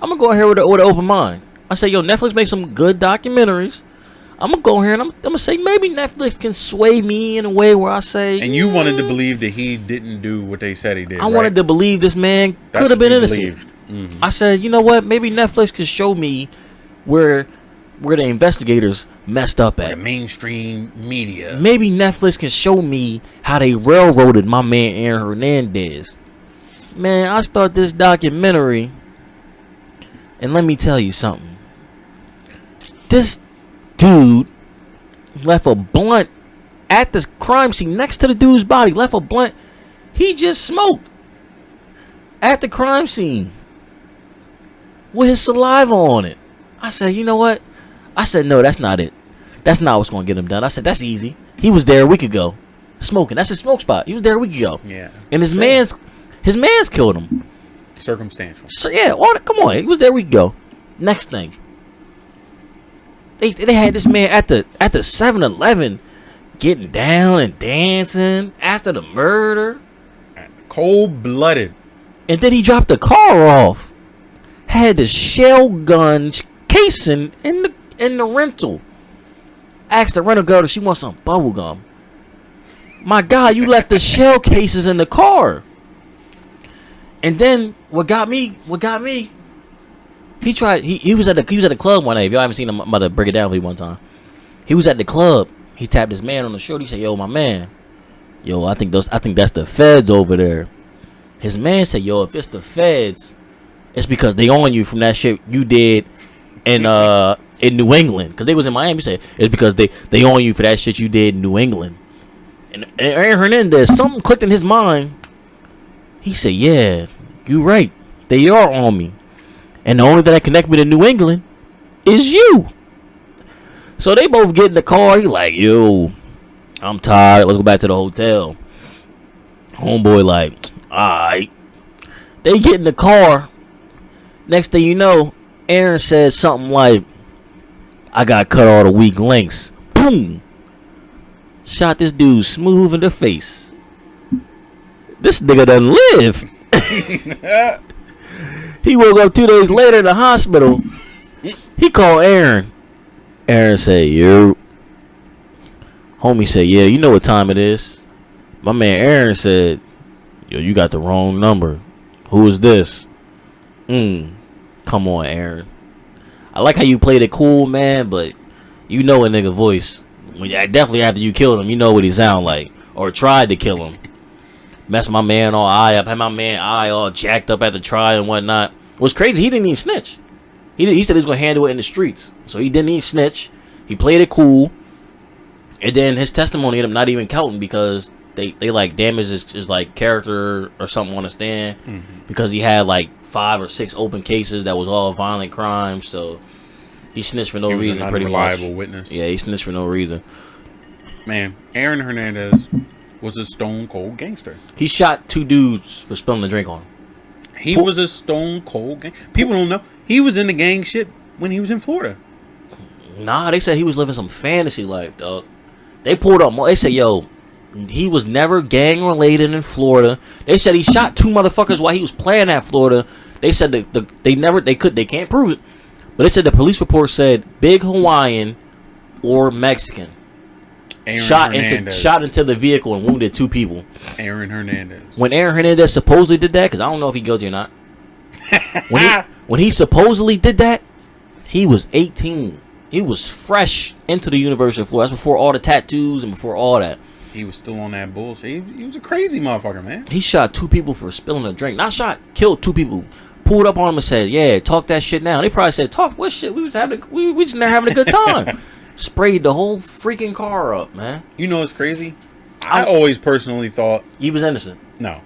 I'm gonna go here with an open mind. I say, yo, Netflix makes some good documentaries. I'm gonna go here and I'm gonna say maybe Netflix can sway me in a way where I say. And you wanted to believe that he didn't do what they said he did. I wanted to believe this man could have been innocent. Mm-hmm. I said, you know what? Maybe Netflix could show me where the investigators messed up at. The mainstream media. Maybe Netflix can show me how they railroaded my man Aaron Hernandez. Man, I start this documentary, and let me tell you something. This dude left a blunt at the crime scene next to the dude's body. Left a blunt he just smoked at the crime scene with his saliva on it. I said, you know what? I said, no, that's not it. That's not what's going to get him done. I said, that's easy. He was there a week ago smoking. That's his smoke spot. He was there a week ago. Yeah. And his man's killed him. Circumstantial. So yeah, come on. He was there a week ago. Next thing. They had this man at the 7-Eleven getting down and dancing after the murder. Cold-blooded. And then he dropped the car off. Had the shell gun casing in the rental. Asked the rental girl if she wants some bubble gum. My God, you left the shell cases in the car. And then what got me? He tried. He was at the club one night. If y'all haven't seen him, I'm about to break it down for you one time. He was at the club. He tapped his man on the shoulder. He said, "Yo, my man. Yo, I think that's the feds over there." His man said, "Yo, if it's the feds, it's because they on you from that shit you did in New England, because they was in Miami." He said it's because they on you for that shit you did in New England. And Aaron Hernandez, something clicked in his mind. He said, "Yeah, you right. They are on me, and the only thing that connect me to New England is you." So they both get in the car. He like, "Yo, I'm tired. Let's go back to the hotel." Homeboy like, alright. They get in the car. Next thing you know, Aaron said something like, "I got cut all the weak links." Boom. Shot this dude smooth in the face. This nigga doesn't live. He woke up 2 days later in the hospital. He called Aaron. Aaron said, "Yo." Homie said, "Yeah, you know what time it is." My man Aaron said, "Yo, you got the wrong number. Who is this?" Come on, Aaron. I like how you played it cool, man, but you know a nigga voice. Definitely after you killed him, you know what he sound like. Or tried to kill him. Messed my man all eye up. Had my man eye all jacked up at the trial and whatnot. What's crazy, he didn't even snitch. He said he was going to handle it in the streets. So he didn't even snitch. He played it cool. And then his testimony ended up not even counting because they like damaged his like character or something on the stand. Because he had like 5 or 6 open cases that was all violent crimes. So he snitched for no reason. An pretty much. unreliable witness. Yeah, he snitched for no reason. Man, Aaron Hernandez was a stone cold gangster. He shot 2 dudes for spilling the drink on him. He was a stone cold gang. People don't know he was in the gang shit when he was in Florida. Nah, they said he was living some fantasy life, dog. They pulled up. They said, "Yo, he was never gang related in Florida." They said he shot 2 motherfuckers while he was playing at Florida. They said they can't prove it, but they said the police report said big Hawaiian or Mexican. Shot into the vehicle and wounded 2 people. Aaron Hernandez. When Aaron Hernandez supposedly did that, because I don't know if he guilty or not. when he supposedly did that, he was 18. He was fresh into the University of Florida. That's before all the tattoos and before all that. He was still on that bullshit. He was a crazy motherfucker, man. He shot 2 people for spilling a drink. Not shot, killed 2 people. pulled up on them and said, "Yeah, talk that shit now." They probably said, "Talk what shit? We just there having a good time." Sprayed the whole freaking car up, man. You know what's crazy? I always personally thought he was innocent. No,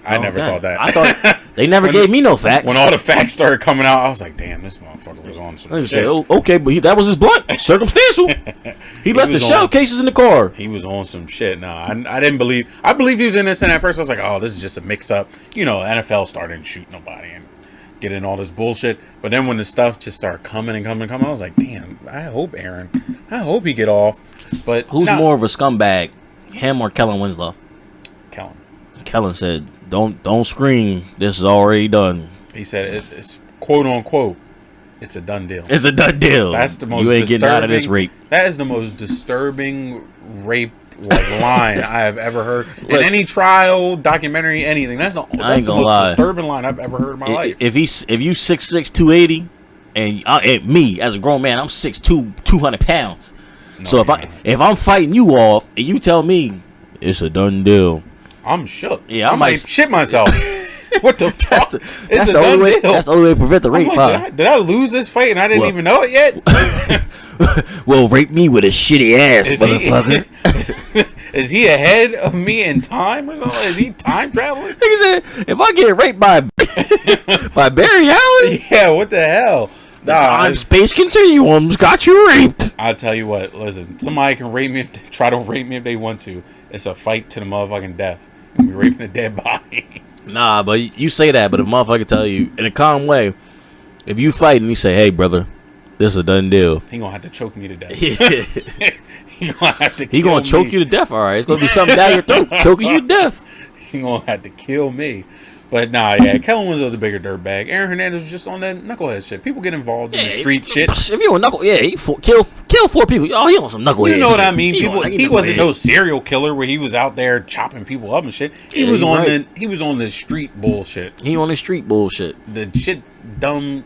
I never thought that. I thought they never gave me no facts. When all the facts started coming out, I was like, "Damn, this motherfucker was on some shit." Said, "Oh, okay, but that was his blunt, circumstantial." He left the shell cases in the car. He was on some shit. No, I didn't believe. I believed he was innocent at first. I was like, "Oh, this is just a mix-up." You know, NFL started to shoot nobody and getting all this bullshit. But then when the stuff just started coming, I was like, "Damn, I hope he get off." But who's more of a scumbag, him or Kellen Winslow? Kellen said, "Don't scream. This is already done." He said, "It's quote unquote, it's a done deal." It's a done deal. That's the most. You ain't getting out of this rape. That is the most disturbing rape line I have ever heard in any trial, documentary, anything. That's the most disturbing line I've ever heard in my life. If you 6'6", 280, and me as a grown man, I'm 6'2", 200 pounds. No, so if I'm fighting you off and you tell me it's a done deal, I'm shook. Yeah, I might shit myself. What the fuck? That's the only way. That's the only way to prevent the rape. Like, did I lose this fight and I didn't even know it yet? Well, rape me with a shitty ass, motherfucker. Is he ahead of me in time or something? Is he time traveling? He said, if I get raped by Barry Allen, yeah, what the hell? The time-space continuum's got you raped. I'll tell you what. Listen, somebody can rape me, try to rape me if they want to. It's a fight to the motherfucking death. And we're raping a dead body. Nah, but you say that, but if a motherfucker tell you in a calm way, if you fight and you say, "Hey, brother, this is a done deal," he gonna have to choke me to death. He gonna have to. He gonna choke you to death. All right, it's gonna be something down your throat, choking you to death. He gonna have to kill me. But nah, yeah, Kellen Winslow's a bigger dirtbag. Aaron Hernandez was just on that knucklehead shit. People get involved in the street shit. If you a knuckle, he kill 4 people. Oh, he on some knucklehead. You know what I mean? He wasn't no serial killer where he was out there chopping people up and shit. He was on the street bullshit. He on the street bullshit. The shit dumb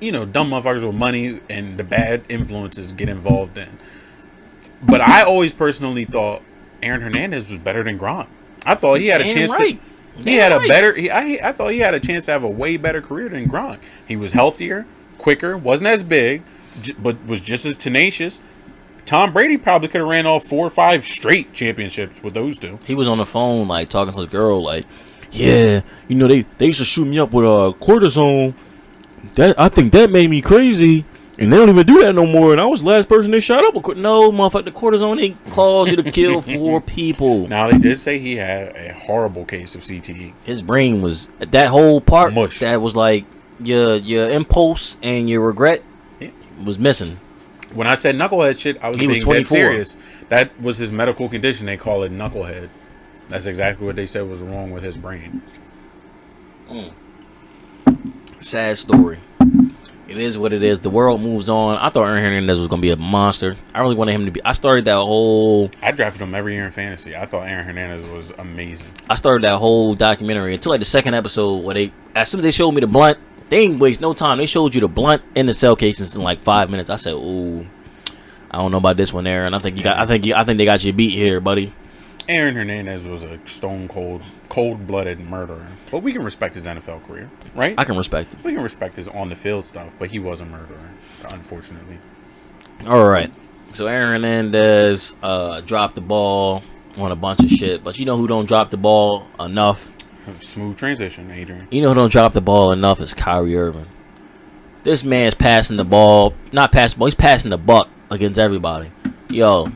motherfuckers with money and the bad influences get involved in. But I always personally thought Aaron Hernandez was better than Gronk. I thought he had a chance to. I thought he had a chance to have a way better career than Gronk. He was healthier, quicker, wasn't as big, but was just as tenacious. Tom Brady probably could have ran off 4 or 5 straight championships with those two. He was on the phone like talking to his girl like, "Yeah, they used to shoot me up with cortisone. I think that made me crazy. And they don't even do that no more. And I was the last person they shot up. No, motherfucker, the cortisone ain't caused you to kill 4 people. Now, they did say he had a horrible case of CTE. His brain was, that whole part mush. That was like your impulse and your regret was missing. When I said knucklehead shit, I was being dead serious. That was his medical condition. They call it knucklehead. That's exactly what they said was wrong with his brain. Sad story. It is what it is. The world moves on. I thought Aaron Hernandez was going to be a monster. I really wanted him to be. I started that whole. I drafted him every year in fantasy. I thought Aaron Hernandez was amazing. I started that whole documentary until like the second episode where as soon as they showed me the blunt, they didn't waste no time. They showed you the blunt in the cell casings in like 5 minutes. I said, "Ooh, I don't know about this one, Aaron. I think they got you beat here, buddy." Aaron Hernandez was a cold-blooded murderer. But we can respect his NFL career, right? I can respect it. We can respect his on-the-field stuff, but he was a murderer, unfortunately. All right. So Aaron Hernandez dropped the ball on a bunch of shit. But you know who don't drop the ball enough? Smooth transition, Adrian. You know who don't drop the ball enough is Kyrie Irving. This man's passing the ball. Not passing the ball. He's passing the buck against everybody. Yo,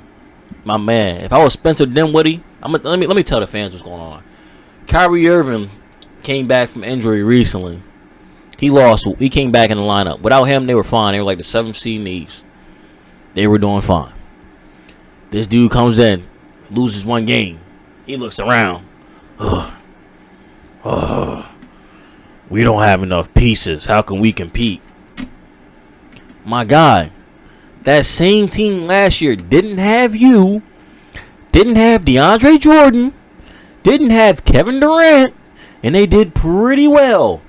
my man. If I was Spencer Dinwiddie, let me tell the fans what's going on. Kyrie Irving came back from injury recently. He came back in the lineup. Without him, they were fine. They were like the 7th seed in the East. They were doing fine. This dude comes in, loses 1 game. He looks around. We don't have enough pieces. How can we compete? My guy, that same team last year didn't have you, didn't have DeAndre Jordan, didn't have Kevin Durant, and they did pretty well.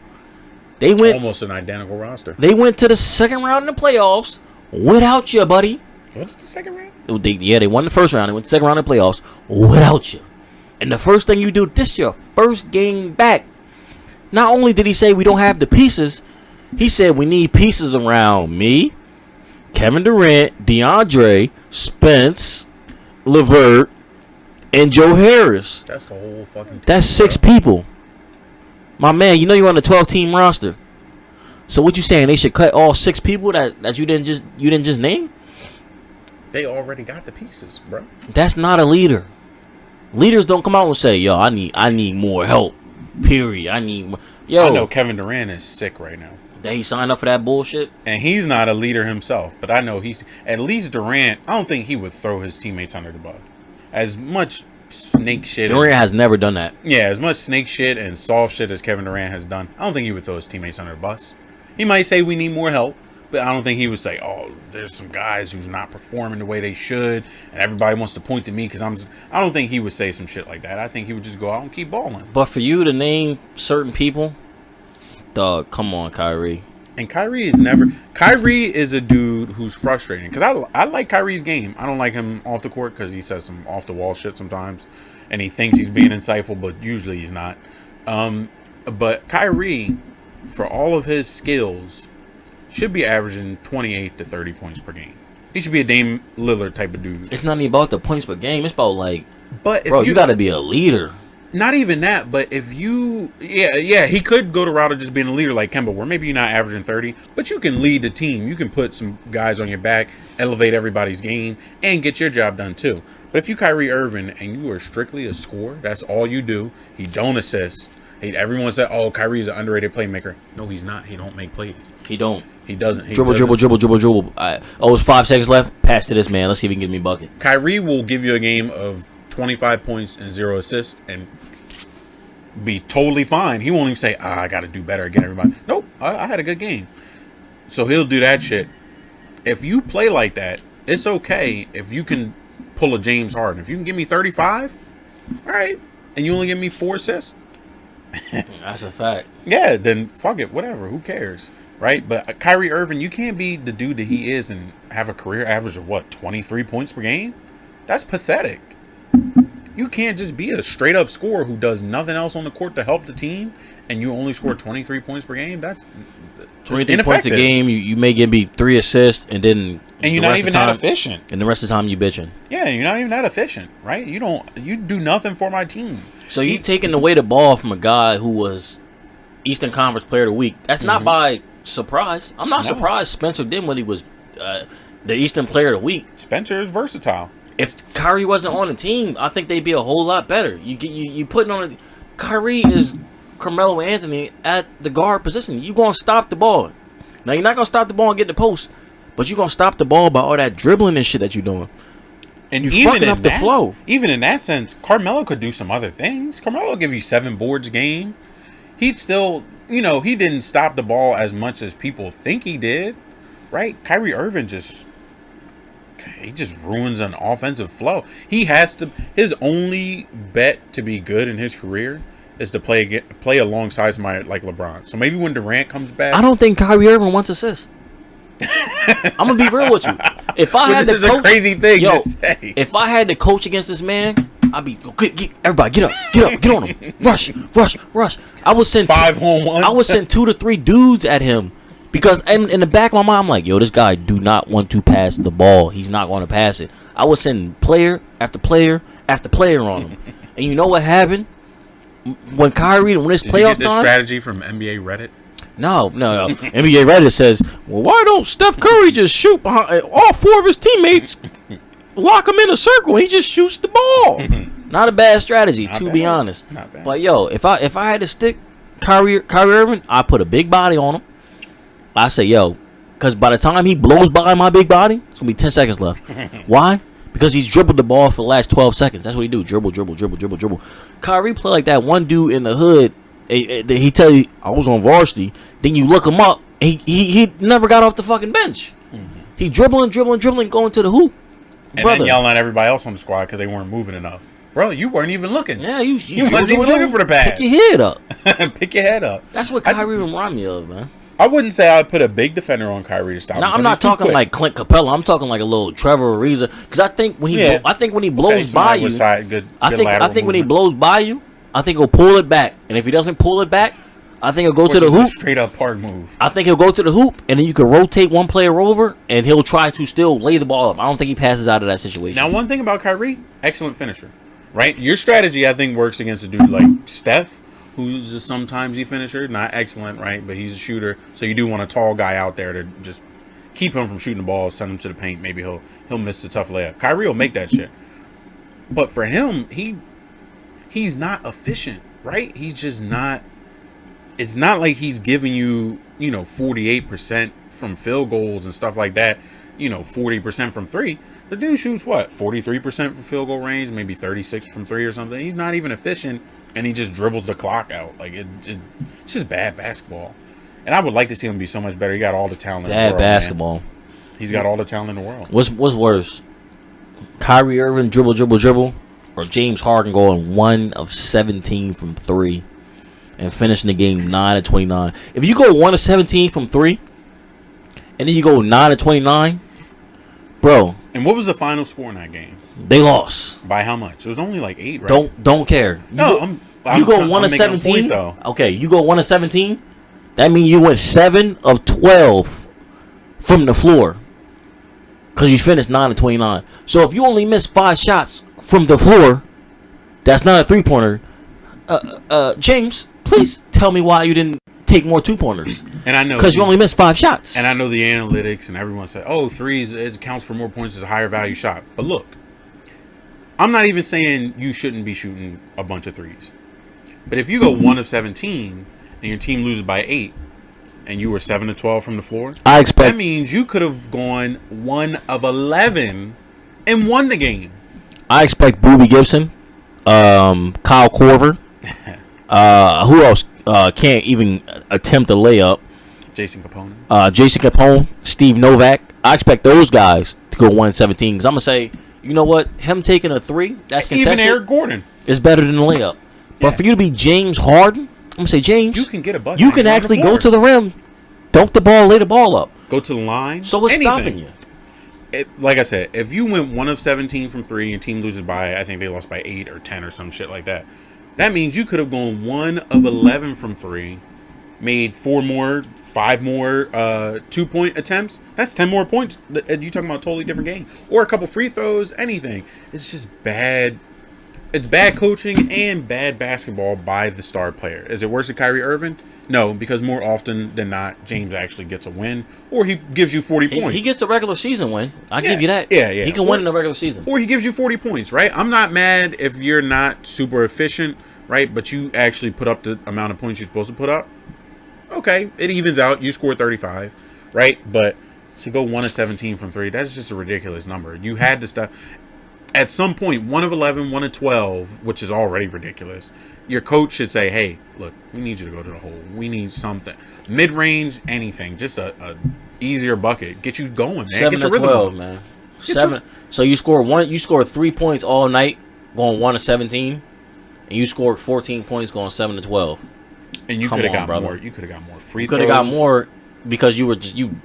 They went almost an identical roster. They went to the second round in the playoffs without you, buddy. What's the second round? They won the first round. They went to the second round in the playoffs without you. And the first thing you do, this your first game back. Not only did he say we don't have the pieces, he said we need pieces around me, Kevin Durant, DeAndre, Spence, LeVert, and Joe Harris. That's the whole fucking team. That's 6 people. My man, you know you're on the 12-team roster. So what you saying? They should cut all 6 people that you didn't just name? They already got the pieces, bro. That's not a leader. Leaders don't come out and say, "Yo, I need more help." Period. I need more. Yo, I know Kevin Durant is sick right now. that he signed up for that bullshit. And he's not a leader himself, but I know he's at least Durant. I don't think he would throw his teammates under the bus. As much snake shit. Durant has never done that. Yeah, as much snake shit and soft shit as Kevin Durant has done, I don't think he would throw his teammates under the bus. He might say we need more help, but I don't think he would say, "Oh, there's some guys who's not performing the way they should, and everybody wants to point to me because I'm." I don't think he would say some shit like that. I think he would just go out and keep balling. But for you to name certain people, dog, come on, Kyrie. And Kyrie is a dude who's frustrating because I like Kyrie's game. I don't like him off the court because he says some off the wall shit sometimes, and he thinks he's being insightful, but usually he's not. But Kyrie, for all of his skills, should be averaging 28 to 30 points per game. He should be a Dame Lillard type of dude. It's not even about the points per game. It's about like, but bro, you got to be a leader. Not even that, but if you, he could go the route of just being a leader like Kemba, where maybe you're not averaging 30, but you can lead the team. You can put some guys on your back, elevate everybody's game, and get your job done too. But if you Kyrie Irving and you are strictly a scorer, that's all you do. He don't assist. Everyone said, "Oh, Kyrie's an underrated playmaker." No, he's not. He don't make plays. He don't. He doesn't. Dribble. It's 5 seconds left. Pass to this man. Let's see if he can give me a bucket. Kyrie will give you a game of 25 points and 0 assists and be totally fine. He won't even say, "I got to do better again, everybody." Nope, I had a good game. So he'll do that shit. If you play like that, it's okay if you can pull a James Harden. If you can give me 35, all right, and you only give me 4 assists. That's a fact. Yeah, then fuck it, whatever. Who cares, right? But Kyrie Irving, you can't be the dude that he is and have a career average of 23 points per game. That's pathetic. You can't just be a straight up scorer who does nothing else on the court to help the team, and you only score 23 points per game. That's 23 points a game. You may give me 3 assists, and you're not even that efficient. And the rest of the time you bitching. Yeah, you're not even that efficient, right? You do nothing for my team. So you taking away the ball from a guy who was Eastern Conference Player of the Week. That's not by surprise. I'm not surprised Spencer did when he was the Eastern Player of the Week. Spencer is versatile. If Kyrie wasn't on the team, I think they'd be a whole lot better. You putting on Kyrie is Carmelo Anthony at the guard position. You gonna stop the ball. Now you're not gonna stop the ball and get the post, but you're gonna stop the ball by all that dribbling and shit that you're doing. And you're fucking up the flow. Even in that sense, Carmelo could do some other things. Carmelo will give you 7 boards a game. He'd still, he didn't stop the ball as much as people think he did, right? Kyrie Irving just ruins an offensive flow. His only bet to be good in his career is to play alongside somebody like LeBron. So maybe when Durant comes back, I don't think Kyrie Irving wants assists. I'm gonna be real with you. If I had to coach, a crazy thing to say. If I had to coach against this man, I'd be everybody get up, get on him, rush. I would send 5-on-1. I would send 2 to 3 dudes at him because in the back of my mind, I'm like, yo, this guy do not want to pass the ball. He's not going to pass it. I would send player after player after player on him, and you know what happened when it's playoff time? Did you get this time? strategy from NBA Reddit? No. NBA Reddit says, well, why don't Steph Curry just shoot behind all 4 of his teammates, lock him in a circle, and he just shoots the ball? Not a bad strategy, to be honest. Not bad. But yo, if I had to stick Kyrie Irving, I put a big body on him. I say, yo, because by the time he blows by my big body, it's gonna be 10 seconds left. Why? Because he's dribbled the ball for the last 12 seconds. That's what he do. Dribble. Kyrie play like that one dude in the hood. He tell you, I was on varsity. Then you look him up. He never got off the fucking bench. He dribbling, going to the hoop. And then yelling at everybody else on the squad because they weren't moving enough. Bro, you weren't even looking. Yeah, you wasn't even looking for the pass. Pick your head up. Pick your head up. That's what Kyrie remind me of, man. I wouldn't say I'd put a big defender on Kyrie to stop him. Now, I'm not talking like Clint Capella. I'm talking like a little Trevor Ariza. Because I think when he blows by you, I think when he blows by you, I think he'll pull it back. And if he doesn't pull it back, I think he'll go to the Which is a hoop. straight up park move. I think he'll go to the hoop, and then you can rotate one player over, and he'll try to still lay the ball up. I don't think he passes out of that situation. Now, one thing about Kyrie, excellent finisher, right? Your strategy, I think, works against a dude like Steph, who's a sometimes-y finisher, not excellent, right? But he's a shooter, so you do want a tall guy out there to just keep him from shooting the ball, send him to the paint. Maybe he'll miss the tough layup. Kyrie will make that shit, but for him, he's not efficient, right? He's just not. It's not like he's giving you, 48% from field goals and stuff like that, 40% from three. The dude shoots what, 43% from field goal range, maybe 36 from three or something. He's not even efficient, and he just dribbles the clock out. Like, it's just bad basketball. And I would like to see him be so much better. He got all the talent in the world. Bad basketball. Man. He's got all the talent in the world. What's worse? Kyrie Irving dribble, or James Harden going 1 of 17 from 3 and finishing the game 9 of 29. If you go 1 of 17 from 3 and then you go 9 of 29, bro. And what was the final score in that game? They lost. By how much? It was only like 8, right? Don't care. You go 1 of 17. Okay, you go 1 of 17. That means you went 7 of 12 from the floor. Because you finished 9 of 29. So if you only miss 5 shots from the floor, that's not a 3-pointer. James, please tell me why you didn't take more 2-pointers. And I know because you only missed 5 shots. And I know the analytics, and everyone said, "Oh, threes, it counts for more points as a higher value shot." But look, I'm not even saying you shouldn't be shooting a bunch of threes. But if you go 1 of 17 and your team loses by 8, and you were 7 of 12 from the floor, that means you could have gone 1 of 11 and won the game. I expect Boobie Gibson, Kyle Korver. Who else can't even attempt a layup? Jason Capone. Jason Capone, Steve Novak. I expect those guys to go 117 because I'm going to say, you know what? Him taking a 3, that's contested. Even Eric Gordon is better than a layup. But for you to be James Harden, I'm going to say, James, you can get a bucket. You can actually go to the rim, dunk the ball, lay the ball up. Go to the line. So what's stopping you? Like I said, if you went 1 of 17 from 3 and team loses by, I think they lost by 8 or 10 or some shit like that. That means you could have gone 1 of 11 from 3, made 4 more, 5 more 2-point attempts. That's 10 more points. You're talking about a totally different game. Or a couple free throws, anything. It's just bad. It's bad coaching and bad basketball by the star player. Is it worse than Kyrie Irving? No, because more often than not, James actually gets a win, or he gives you 40 points. He gets a regular season win. I give you that. Yeah. He can win in the regular season. Or he gives you 40 points, right? I'm not mad if you're not super efficient, right? But you actually put up the amount of points you're supposed to put up. Okay, it evens out. You scored 35, right? But to go 1 of 17 from 3, that's just a ridiculous number. You had to stop. At some point, 1 of 11, 1 of 12, which is already ridiculous. Your coach should say, "Hey, look, we need you to go to the hole. We need something. Mid-range, anything. Just a easier bucket. Get you going, man. 7 Get your to rhythm 12, on. man. 7. So you scored 3 points all night, going 1 of 17, and you scored 14 points, going 7 to 12. And you could have got more. You could have got more free throws. You could have got more because you were just you.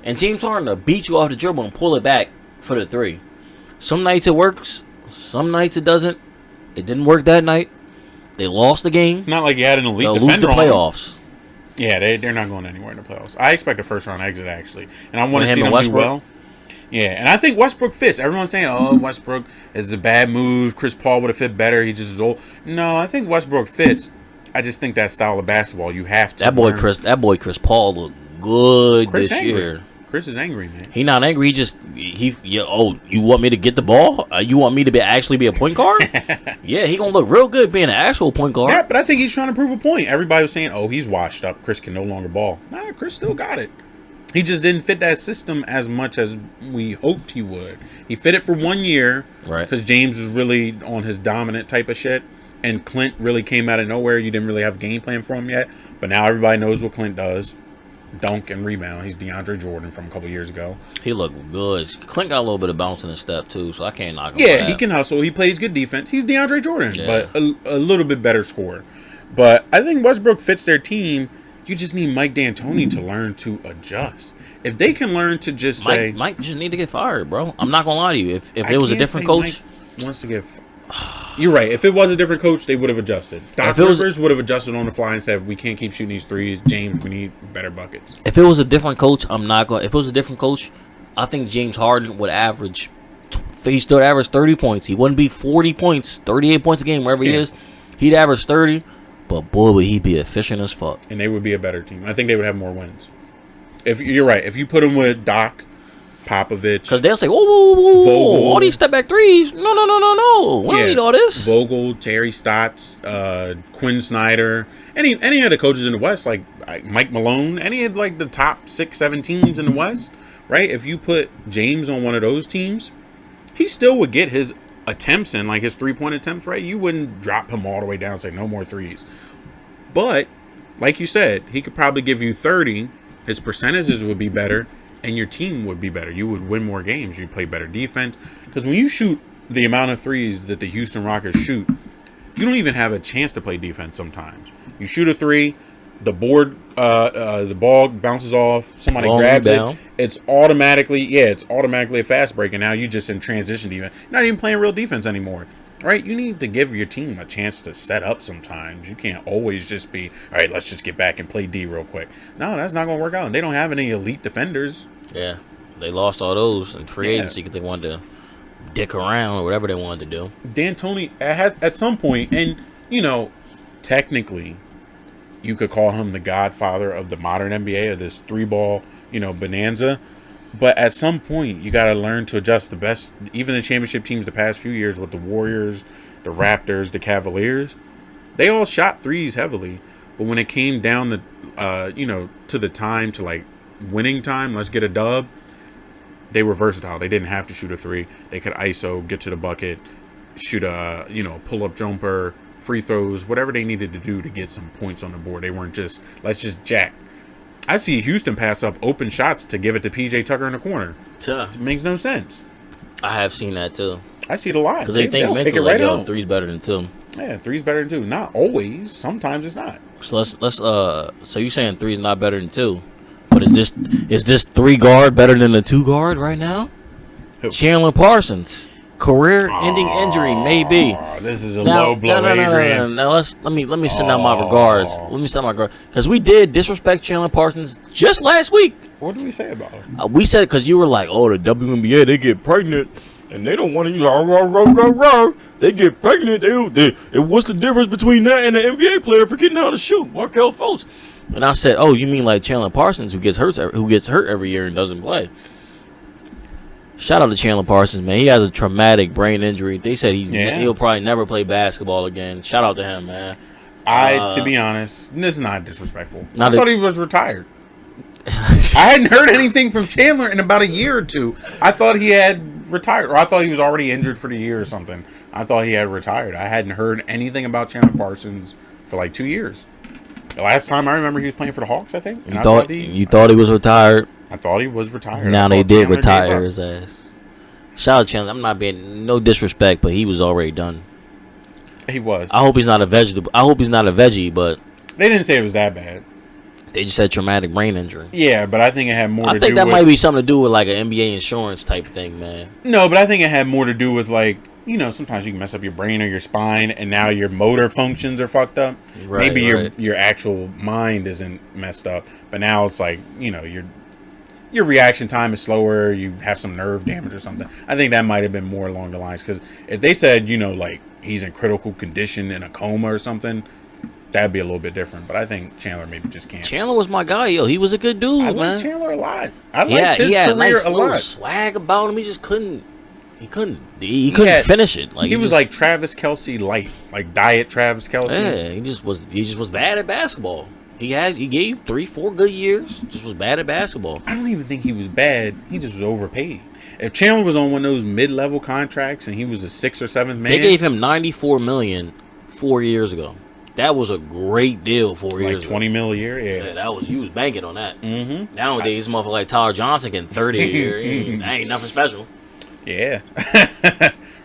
And James Harden will beat you off the dribble and pull it back for the 3. Some nights it works. Some nights it doesn't. It didn't work that night. They lost the game. It's not like you had an elite They'll defender lose the playoffs. Yeah, they're not going anywhere in the playoffs. I expect a first-round exit, actually. And I want to see them do well. Yeah, and I think Westbrook fits. Everyone's saying, "Oh, Westbrook is a bad move. Chris Paul would have fit better. He just is old." No, I think Westbrook fits. I just think that style of basketball, you have to. That boy Chris Paul looked good this year. Chris is angry, man. He not angry. You want me to get the ball? You want me to actually be a point guard? Yeah, he gonna look real good being an actual point guard. Yeah, but I think he's trying to prove a point. Everybody was saying, "Oh, he's washed up. Chris can no longer ball." Nah, Chris still got it. He just didn't fit that system as much as we hoped he would. He fit it for 1 year, right? Because James was really on his dominant type of shit, and Clint really came out of nowhere. You didn't really have a game plan for him yet, but now everybody knows what Clint does. Dunk and rebound. He's DeAndre Jordan from a couple years ago. He looked good. Clint got a little bit of bounce in his step too, so I can't knock him. Yeah, he can hustle. He plays good defense. He's DeAndre Jordan, yeah. But a little bit better scorer. But I think Westbrook fits their team. You just need Mike D'Antoni to learn to adjust. If they can learn to just say... Mike just need to get fired, bro. I'm not going to lie to you. If it was a different coach... Mike wants to get... You're right. If it was a different coach, they would have adjusted. Doc If it was- Rivers would have adjusted on the fly and said, "We can't keep shooting these threes. James, we need better buckets." If it was a different coach, I'm not going. If it was a different coach, I think James Harden would average. He still average 30 points. He wouldn't be 40 points, 38 points a game, wherever he Yeah. is. He'd average 30, but boy, would he be efficient as fuck. And they would be a better team. I think they would have more wins. If you're right, if you put him with Doc, Popovich, Because they'll say, whoa, Vogel. all these step back threes. No. We don't need all this. Vogel, Terry Stotts, Quinn Snyder, any of the coaches in the West, like Mike Malone, any of like the top 6-7 teams in the West, right? If you put James on one of those teams, he still would get his attempts in, like his 3-point attempts, right? You wouldn't drop him all the way down and say no more threes. But like you said, he could probably give you 30. His percentages would be better, and your team would be better. You would win more games. You'd play better defense. Because when you shoot the amount of threes that the Houston Rockets shoot, you don't even have a chance to play defense sometimes. You shoot a three, the ball bounces off, somebody Long grabs rebound. it. It's automatically a fast break, and now you're just in transition defense. You're not even playing real defense anymore. Right? You need to give your team a chance to set up sometimes. You can't always just be, all right, let's just get back and play D real quick. No, that's not going to work out. And they don't have any elite defenders. Yeah, they lost all those in free Yeah. agency because they wanted to dick around or whatever they wanted to do. D'Antoni has at some point, and, technically, you could call him the godfather of the modern NBA, of this three-ball, bonanza. But at some point, you got to learn to adjust. The best, even the championship teams the past few years with the Warriors, the Raptors, the Cavaliers, they all shot threes heavily. But when it came down to the time, to like winning time, let's get a dub, they were versatile. They didn't have to shoot a three. They could ISO, get to the bucket, shoot a, pull-up jumper, free throws, whatever they needed to do to get some points on the board. They weren't just, let's just jack. I see Houston pass up open shots to give it to PJ Tucker in the corner. It makes no sense. I have seen that too. I see it a lot. Because they think mentally, like, yo, three's better than two. Yeah, three's better than two. Not always. Sometimes it's not. So let's so you saying three's not better than two, but is this 3 guard better than the 2 guard right now? Who? Chandler Parsons, career-ending injury, maybe. This is a low blow, Adrian. Now let me send out my regards. Let me send my regards because we did disrespect Chandler Parsons just last week. What did we say about him? We said because you were like, oh, the WNBA, they get pregnant and they don't want to use they get pregnant. What's the difference between that and an NBA player for getting how to shoot? Markel Fultz. And I said, oh, you mean like Chandler Parsons who gets hurt every year and doesn't play? Shout out to Chandler Parsons, man. He has a traumatic brain injury. They said he'll probably never play basketball again. Shout out to him, man. To be honest, this is not disrespectful. Not I thought he was retired. I hadn't heard anything from Chandler in about a year or two. I thought he had retired, or I thought he was already injured for the year or something. I thought he had retired. I hadn't heard anything about Chandler Parsons for like 2 years. The last time I remember, he was playing for the Hawks, I think. You thought he was retired. I thought he was retired. Now they did retire his ass. Shout out to Chandler. I'm not being no disrespect, but he was already done. He was. I hope he's not a vegetable. I hope he's not a veggie, but they didn't say it was that bad. They just said traumatic brain injury. Yeah, but I think it had more to do with... I think that might be something to do with like an NBA insurance type thing, man. No, but I think it had more to do with like, sometimes you can mess up your brain or your spine and now your motor functions are fucked up. Right, maybe your actual mind isn't messed up, but now it's like, your reaction time is slower, you have some nerve damage or something. I think that might have been more along the lines, because if they said, like he's in critical condition in a coma or something, that'd be a little bit different. But I think Chandler maybe just can't. Chandler was my guy, yo. He was a good dude, I man. like Chandler a lot. I liked his he had career nice a lot. Swag about him. He just couldn't. He couldn't finish it. Like he was like Travis Kelce light, like diet Travis Kelce. Yeah, he just was bad at basketball. He gave 3-4 good years. Just was bad at basketball. I don't even think he was bad. He just was overpaid. If Chandler was on one of those mid-level contracts and he was a 6th or 7th man, they gave him $94 million 4 years ago. That was a great deal 4 years ago. Like $20 million a year, yeah. That was, you was banking on that. Mm-hmm. Nowadays, motherfucker like Tyler Johnson getting 30 a year. That ain't nothing special. Yeah.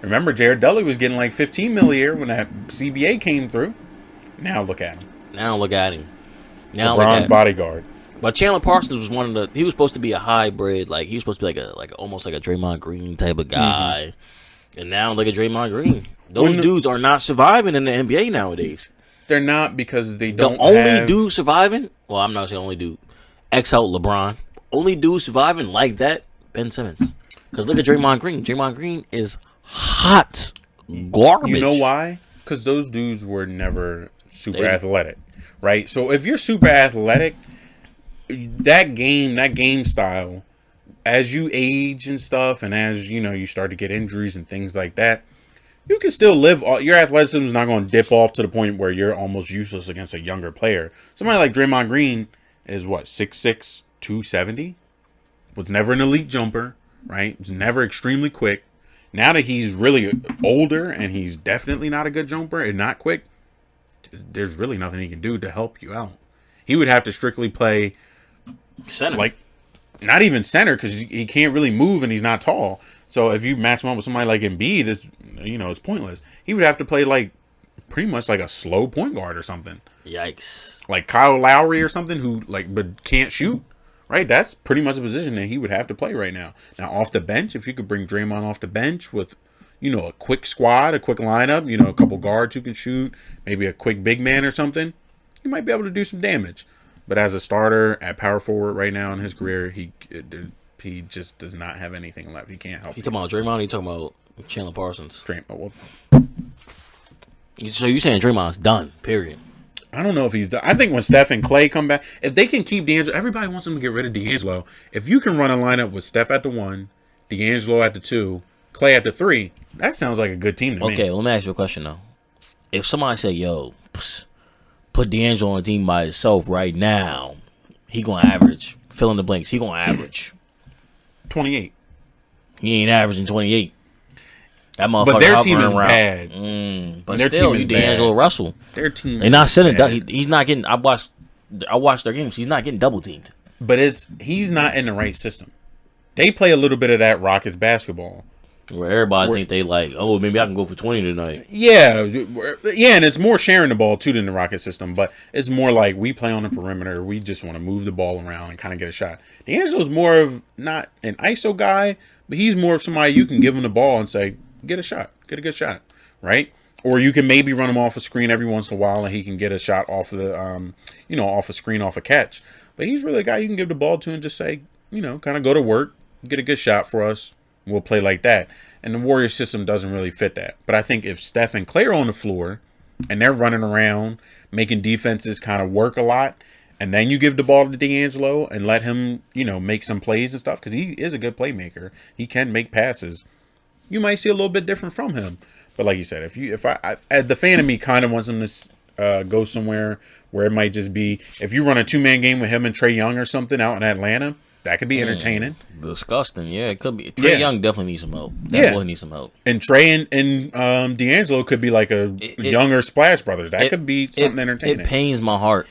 Remember, Jared Dudley was getting like $15 million a year when that CBA came through. Now look at him. LeBron's bodyguard. But Chandler Parsons was he was supposed to be a hybrid, like he was supposed to be like almost like a Draymond Green type of guy. Mm-hmm. And now look at Draymond Green. Those dudes are not surviving in the NBA nowadays. They're not because they don't. The only dude surviving. Well, I'm not saying only dude. X out LeBron. Only dude surviving like that. Ben Simmons. Because look at Draymond Green. Draymond Green is hot garbage. You know why? Because those dudes were never super athletic, right? So if you're super athletic, that game style, as you age and stuff, and as you start to get injuries and things like that, you can still live. Your athleticism is not going to dip off to the point where you're almost useless against a younger player. Somebody like Draymond Green is what, 6'6", 270? Was never an elite jumper, right? Was never extremely quick. Now that he's really older and he's definitely not a good jumper and not quick, there's really nothing he can do to help you out. He would have to strictly play center, like not even center, because he can't really move and he's not tall. So if you match him up with somebody like Embiid, it's pointless. He would have to play like pretty much like a slow point guard or something. Yikes! Like Kyle Lowry or something, who but can't shoot. Right, that's pretty much a position that he would have to play right now. Now, off the bench, if you could bring Draymond off the bench with, a quick squad, a quick lineup, a couple guards who can shoot, maybe a quick big man or something, he might be able to do some damage. But as a starter at power forward right now in his career, he just does not have anything left. He can't help. You talking about Draymond? Or you talking about Chandler Parsons? Draymond. So you saying Draymond's done? Period. I don't know if he's done. I think when Steph and Clay come back, if they can keep D'Angelo, everybody wants them to get rid of D'Angelo. If you can run a lineup with Steph at the 1, D'Angelo at the 2, Clay at the 3, that sounds like a good team to me. Okay, let me ask you a question though. If somebody say, "Yo, put D'Angelo on a team by himself right now," he gonna average. Fill in the blanks. He gonna average 28. He ain't averaging 28. That motherfucker. But their team is around. bad. But their still, team is D'Angelo bad. Russell. Their team. They're not sending. He's not getting. I watched their games. He's not getting double teamed. But he's not in the right system. They play a little bit of that Rockets basketball, where everybody think they like, oh, maybe I can go for 20 tonight. Yeah, and it's more sharing the ball too than the Rocket system. But it's more like we play on the perimeter. We just want to move the ball around and kind of get a shot. D'Angelo's more of not an ISO guy, but he's more of somebody you can give him the ball and say, get a shot, get a good shot, right? Or you can maybe run him off a screen every once in a while and he can get a shot off of the, off a screen, off a catch. But he's really a guy you can give the ball to and just say, kind of go to work, get a good shot for us. We'll play like that. And the Warriors system doesn't really fit that. But I think if Steph and Clay are on the floor and they're running around, making defenses kind of work a lot, and then you give the ball to D'Angelo and let him, make some plays and stuff, because he is a good playmaker. He can make passes. You might see a little bit different from him. But like you said, if I the fan of me kind of wants him to go somewhere where it might just be, if you run a 2-man game with him and Trae Young or something out in Atlanta, that could be entertaining. Disgusting, yeah, it could be. Trae Young definitely needs some help. That boy needs some help. And Trae and D'Angelo could be like a younger Splash Brothers. That could be something entertaining. It pains my heart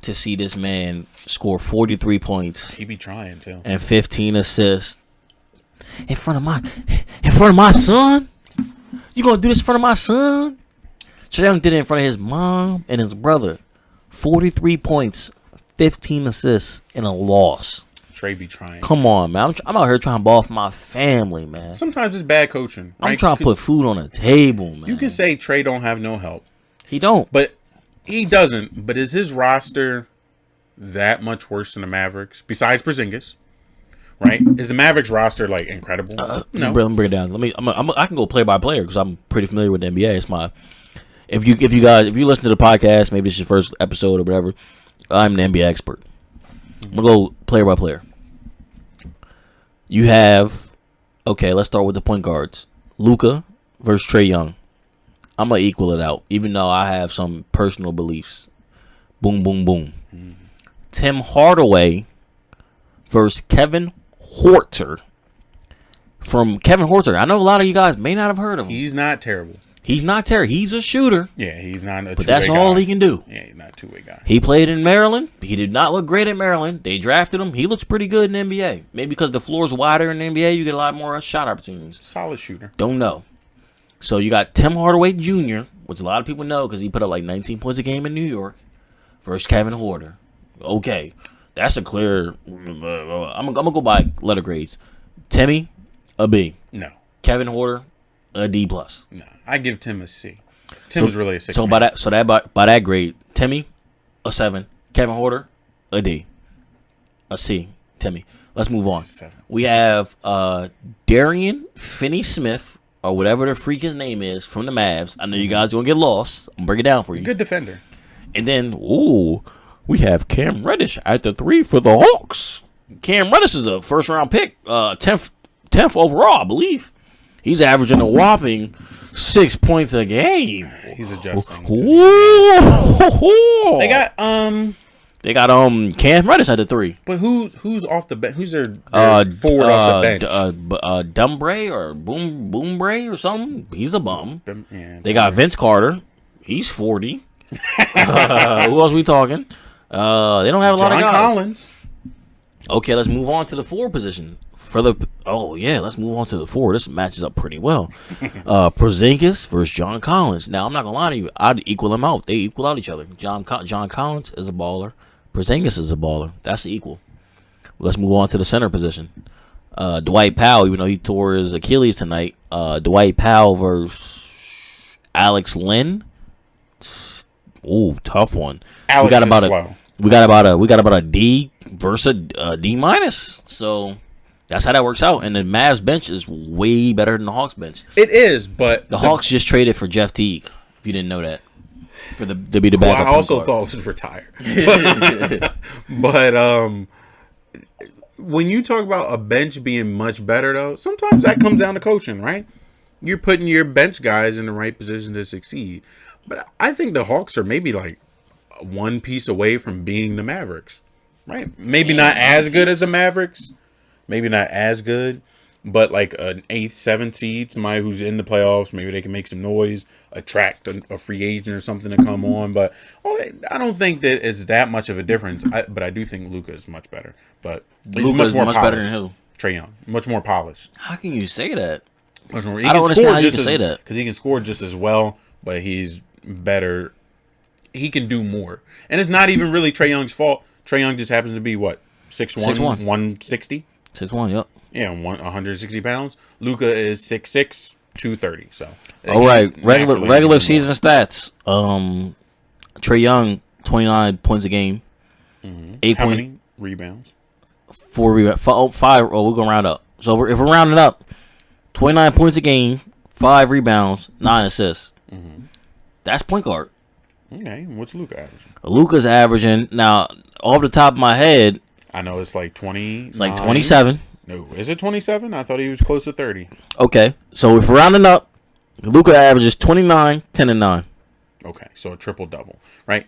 to see this man score 43 points. He be trying to. And 15 assists in front of my son. You gonna do this in front of my son? Trae Young did it in front of his mom and his brother. 43 points, 15 assists in a loss. Trae be trying. Come on, man. I'm out here trying to ball for my family, man. Sometimes it's bad coaching. Right? I'm trying to put food on the table, man. You can say Trae don't have no help. He don't. But he doesn't. But is his roster that much worse than the Mavericks? Besides Porzingis, right? Is the Mavericks roster like incredible? No. Let me bring it down. I can go player by player because I'm pretty familiar with the NBA. It's my if you listen to the podcast, maybe it's your first episode or whatever. I'm an NBA expert. I'm gonna go player by player. You have, let's start with the point guards. Luka versus Trae Young. I'm gonna equal it out, even though I have some personal beliefs. Boom, boom, boom. Tim Hardaway versus Kevin Huerter. From Kevin Huerter, I know a lot of you guys may not have heard of him. He's not terrible. He's not terrible. He's a shooter. Yeah, he's not a two-way guy. But that's all he can do. Yeah, he's not a two-way guy. He played in Maryland. He did not look great at Maryland. They drafted him. He looks pretty good in the NBA. Maybe because the floor is wider in the NBA, you get a lot more shot opportunities. Solid shooter. Don't know. So you got Tim Hardaway Jr., which a lot of people know because he put up like 19 points a game in New York, versus Kevin Huerter. Okay, that's a clear. I'm gonna go by letter grades. Timmy, a B. No. Kevin Huerter, a D plus. Nah, I give Tim a C. Tim was really a 6. So by that grade, Timmy a 7, Kevin Horter a D, a C. Timmy. Let's move on. 7. We have Darian Finney-Smith, or whatever the freak his name is, from the Mavs. I know you guys are going to get lost. I'm going to break it down for you. Good defender. And then, we have Cam Reddish at the 3 for the Hawks. Cam Reddish is a first-round pick, 10th overall, I believe. He's averaging a whopping 6 points a game. He's adjusting. They got Cam Reddish at the 3. But who's off the bench? Who's their forward off the bench? Dumbre or Boombre or something. He's a bum. Yeah, they got Vince Carter. He's 40. Who else we talking? They don't have a lot of guys. John Collins. Okay, let's move on to the 4 position. Let's move on to the 4. This matches up pretty well. Porzingis versus John Collins. Now, I'm not gonna lie to you. I'd equal them out. They equal out each other. John Collins is a baller. Porzingis is a baller. That's equal. Let's move on to the center position. Dwight Powell, even though he tore his Achilles tonight. Dwight Powell versus Alex Len. Ooh, tough one. We got about a D versus a D minus. So that's how that works out. And the Mavs bench is way better than the Hawks bench. It is, but the Hawks just traded for Jeff Teague. If you didn't know that, to be the backup. I also thought it was retired. But when you talk about a bench being much better, though, sometimes that comes down to coaching, right? You're putting your bench guys in the right position to succeed. But I think the Hawks are maybe like one piece away from being the Mavericks, right? Maybe not as good as the Mavericks. Maybe not as good, but like an 8th, 7th seed, somebody who's in the playoffs, maybe they can make some noise, attract a free agent or something to come on. But I don't think that it's that much of a difference. But I do think Luka is much better. But Luka is much better than who? Trae Young, much more polished. How can you say that? Much more. I don't understand how you can say that. Because he can score just as well, but he's better. He can do more. And it's not even really Trae Young's fault. Trae Young just happens to be, what, 6'1", 160? 6'1", yep. Yeah, 160 pounds. Luka is 6'6", 230. So, all right, regular season stats. Trae Young, 29 points a game. Mm-hmm. How many rebounds? 4 rebounds. 5. Oh, we're gonna round up. So if we're rounding up, 29 points a game, 5 rebounds, 9 assists. Mm-hmm. That's point guard. Okay, what's Luka averaging? Luka's averaging, now, off the top of my head, I know it's like 20. It's like 27. No, is it 27? I thought he was close to 30. Okay, so if we're rounding up, Luka averages 29, 10, and 9. Okay, so a triple-double, right?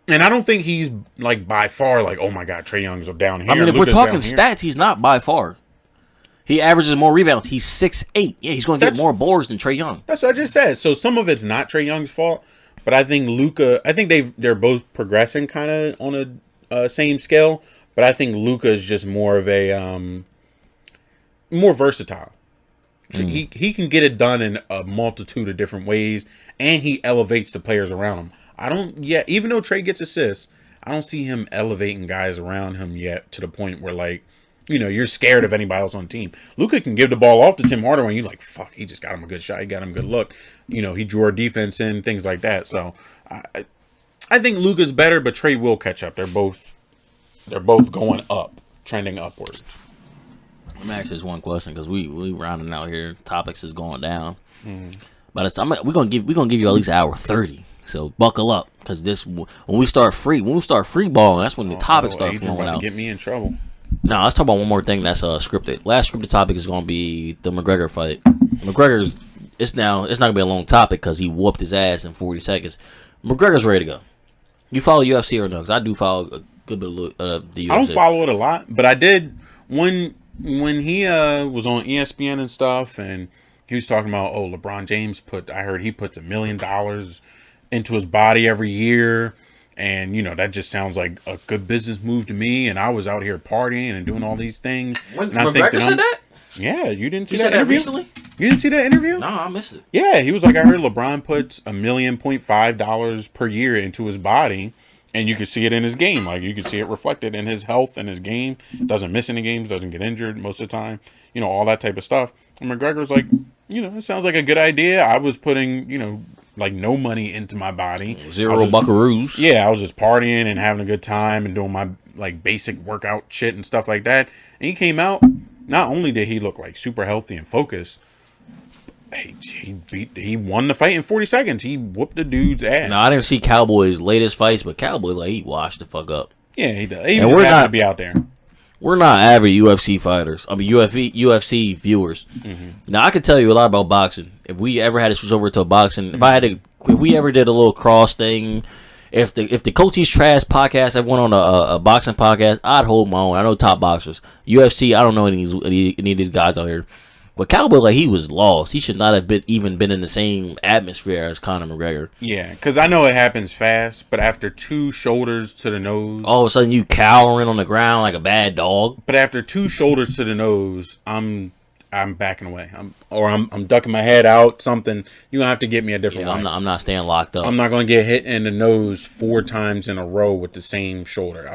And I don't think he's, like, by far, like, oh, my God, Trae Young's down here. I mean, if Luka's we're talking stats, he's not by far. He averages more rebounds. He's 6'8". Yeah, he's going to get more boards than Trae Young. That's what I just said. So some of it's not Trae Young's fault, but I think Luka, they're both progressing kind of on a same scale, but I think Luka is just more of a more versatile. He can get it done in a multitude of different ways, and he elevates the players around him. Even though Trae gets assists, I don't see him elevating guys around him yet to the point where, like, you're scared of anybody else on the team. Luka can give the ball off to Tim Hardaway, and you're like, fuck, he just got him a good shot. He got him a good look. He drew our defense in, things like that. So I think Luka's better, but Trae will catch up. They're both going up, trending upwards. Let me ask this one question, because we rounding out here. Topics is going down. But we're gonna give you at least an hour 30. So buckle up, because when we start free balling, that's when the topics start Adrian flowing out. Get me in trouble. Now let's talk about one more thing that's scripted. Last scripted topic is gonna be the McGregor fight. It's not gonna be a long topic because he whooped his ass in 40 seconds. McGregor's ready to go. You follow UFC or no? Because I do follow a good bit of the UFC. I don't follow it a lot, but I did when he was on ESPN and stuff, and he was talking about, LeBron James I heard he puts $1 million into his body every year. And, that just sounds like a good business move to me. And I was out here partying and doing all these things. When McGregor said that? Yeah, you didn't see that that interview? Recently? You didn't see that interview? No, I missed it. Yeah, he was like, I heard LeBron puts $1.5 million per year into his body. And you could see it in his game. Like, you could see it reflected in his health and his game. Doesn't miss any games, doesn't get injured most of the time. All that type of stuff. And McGregor's like, it sounds like a good idea. I was putting, like no money into my body. Zero buckaroos. Yeah, I was just partying and having a good time and doing my like basic workout shit and stuff like that. And he came out. Not only did he look like super healthy and focused, he won the fight in 40 seconds. He whooped the dude's ass. No, I didn't see Cowboy's latest fights, but Cowboy, like, he washed the fuck up. Yeah, he does. He just happened to be out there. We're not average UFC fighters. I mean, UFC viewers. Mm-hmm. Now, I can tell you a lot about boxing. If we ever had to switch over to boxing, if we ever did a little cross thing, if the Coaches Trash podcast ever went on a boxing podcast, I'd hold my own. I know top boxers. UFC, I don't know any of these guys out here. But Cowboy, like, he was lost. He should not have even been in the same atmosphere as Conor McGregor. Yeah, because I know it happens fast, but after 2 shoulders to the nose... All of a sudden, you cowering on the ground like a bad dog. But after 2 shoulders to the nose, I'm backing away. I'm ducking my head out, something. You're going to have to get me a different way. I'm not staying locked up. I'm not going to get hit in the nose 4 times in a row with the same shoulder.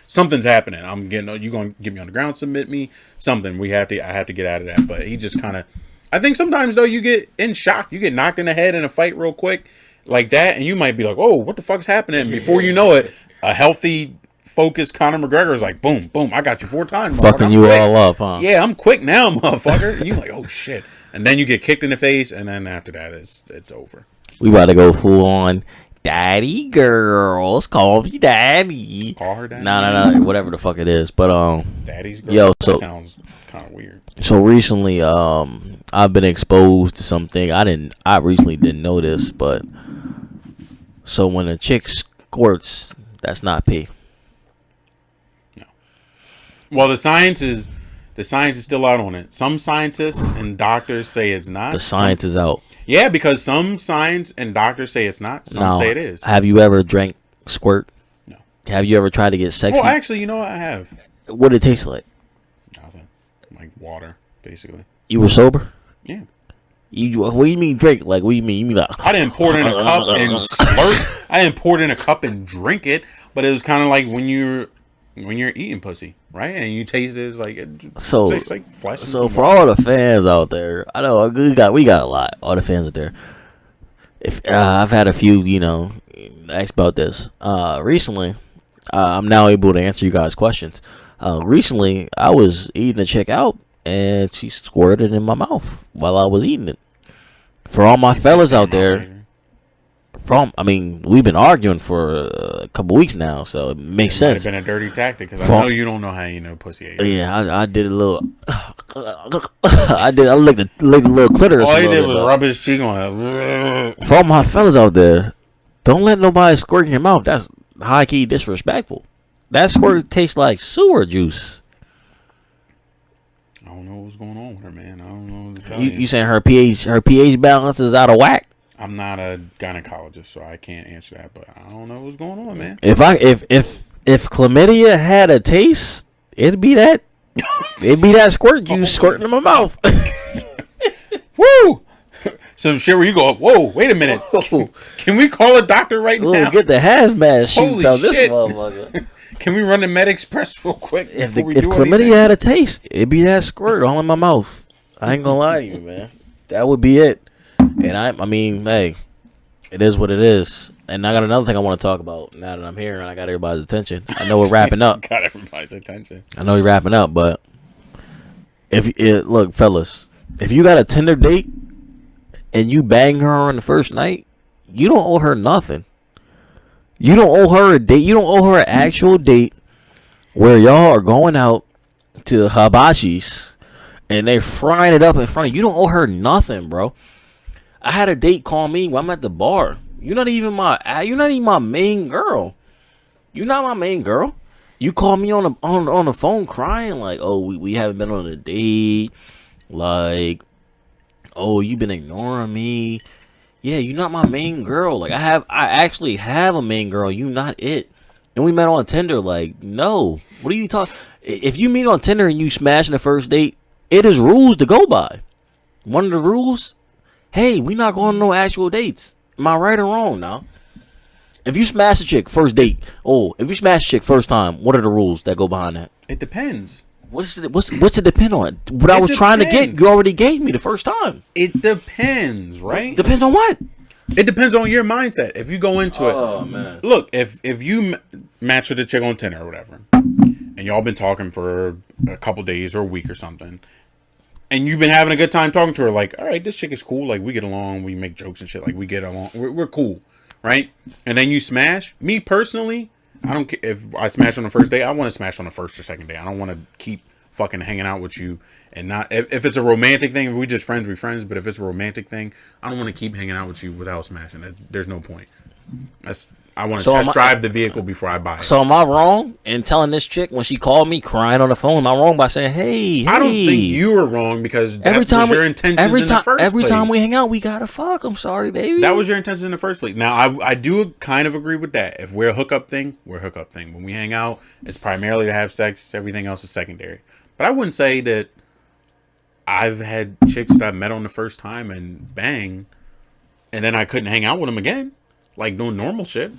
Something's happening. You're going to get me on the ground, submit me, something. I have to get out of that. But he just kind of, I think sometimes though you get in shock. You get knocked in the head in a fight real quick like that. And you might be like, whoa, what the fuck's happening? Before you know it, a healthy, focused Conor McGregor is like, boom, boom, I got you 4 times. Fucking you all up, huh? Yeah, I'm quick now, motherfucker. And you like, oh shit. And then you get kicked in the face, and then after that, it's over. We about to go full on daddy girls. Call me daddy. Call her daddy? No, whatever the fuck it is. But daddy's girl? Yo, that sounds kind of weird. So recently, I've been exposed to something. I recently didn't know this, but so when a chick squirts, that's not pee. Well, the science is still out on it. Some scientists and doctors say it's not. The science is out. Yeah, because some science and doctors say it's not. Some say it is. Have you ever drank squirt? No. Have you ever tried to get sexy? Well, actually, you know what? I have. What did it taste like? Nothing. Like water, basically. You were sober? Yeah. What do you mean drink? Like, what do you mean? You mean like... I didn't pour it in a cup and slurp. I didn't pour it in a cup and drink it. But it was kind of like when you're eating pussy, right? And you taste it, it's like tastes like flesh. So for all the fans out there, I know we got a lot. All the fans out there. If I've had a few, ask about this. Recently, I'm now able to answer you guys' questions. Recently, I was eating a chick out, and she squirted in my mouth while I was eating it. For all my fellas out there. We've been arguing for a couple weeks now, so it makes sense. Might have been a dirty tactic because I know you don't know how you know pussy ate. Yeah, I did a little. I licked a little clitoris. All he did was rub his cheek on it. For all my fellas out there, don't let nobody squirt in your mouth. That's high key disrespectful. That squirt tastes like sewer juice. I don't know what's going on with her, man. I don't know what to tell you. You saying her pH balance is out of whack? I'm not a gynecologist, so I can't answer that. But I don't know what's going on, man. If chlamydia had a taste, it'd be that squirt juice squirting in my mouth. Woo! Some shit where you go, whoa, wait a minute. Can we call a doctor right now? Get the hazmat sheets out this motherfucker. Can we run the Med Express real quick? If chlamydia had a taste, it'd be that squirt all in my mouth. I ain't gonna lie to you, man. That would be it. And I mean, hey, it is what it is. And I got another thing I want to talk about now that I'm here and I got everybody's attention. I know we're wrapping up. Got everybody's attention. I know we're wrapping up, but look, fellas, if you got a Tinder date and you bang her on the first night, you don't owe her nothing. You don't owe her a date. You don't owe her an actual date where y'all are going out to hibachis and they're frying it up in front of you. You don't owe her nothing, bro. I had a date call me when I'm at the bar. You're not even my main girl. You're not my main girl. You call me on the phone crying like, oh, we haven't been on a date. Like, oh, you've been ignoring me. Yeah, you're not my main girl. Like, I actually have a main girl. You not it. And we met on Tinder. Like, no. What are you talking? If you meet on Tinder and you smash in the first date, it is rules to go by. One of the rules. Hey, we not going on no actual dates. Am I right or wrong now? If you smash a chick first date, if you smash a chick first time, what are the rules that go behind that? It depends. What's it depend on? What I was trying to get, you already gave me the first time. It depends, right? Depends on what? It depends on your mindset. If you go into it, man. look, if you match with a chick on Tinder or whatever, and y'all been talking for a couple days or a week or something, and you've been having a good time talking to her, like, all right, this chick is cool, like, we get along, we make jokes and shit, like, we get along, we're cool, right? And then you smash. Me personally, I don't care if I smash on the first day. I want to smash on the first or second day. I don't want to keep fucking hanging out with you and not if it's a romantic thing. If we just friends, we friends. But if it's a romantic thing, I don't want to keep hanging out with you without smashing. There's no point. I want to test drive the vehicle before I buy it. So am I wrong in telling this chick when she called me crying on the phone? Am I wrong by saying, "Hey"? I don't think you were wrong because that was your intentions in the first place. Every time we hang out, we gotta fuck. I'm sorry, baby. That was your intentions in the first place. Now I do kind of agree with that. If we're a hookup thing, we're a hookup thing. When we hang out, it's primarily to have sex. Everything else is secondary. But I wouldn't say that I've had chicks that I met on the first time and bang, and then I couldn't hang out with them again, like doing normal shit.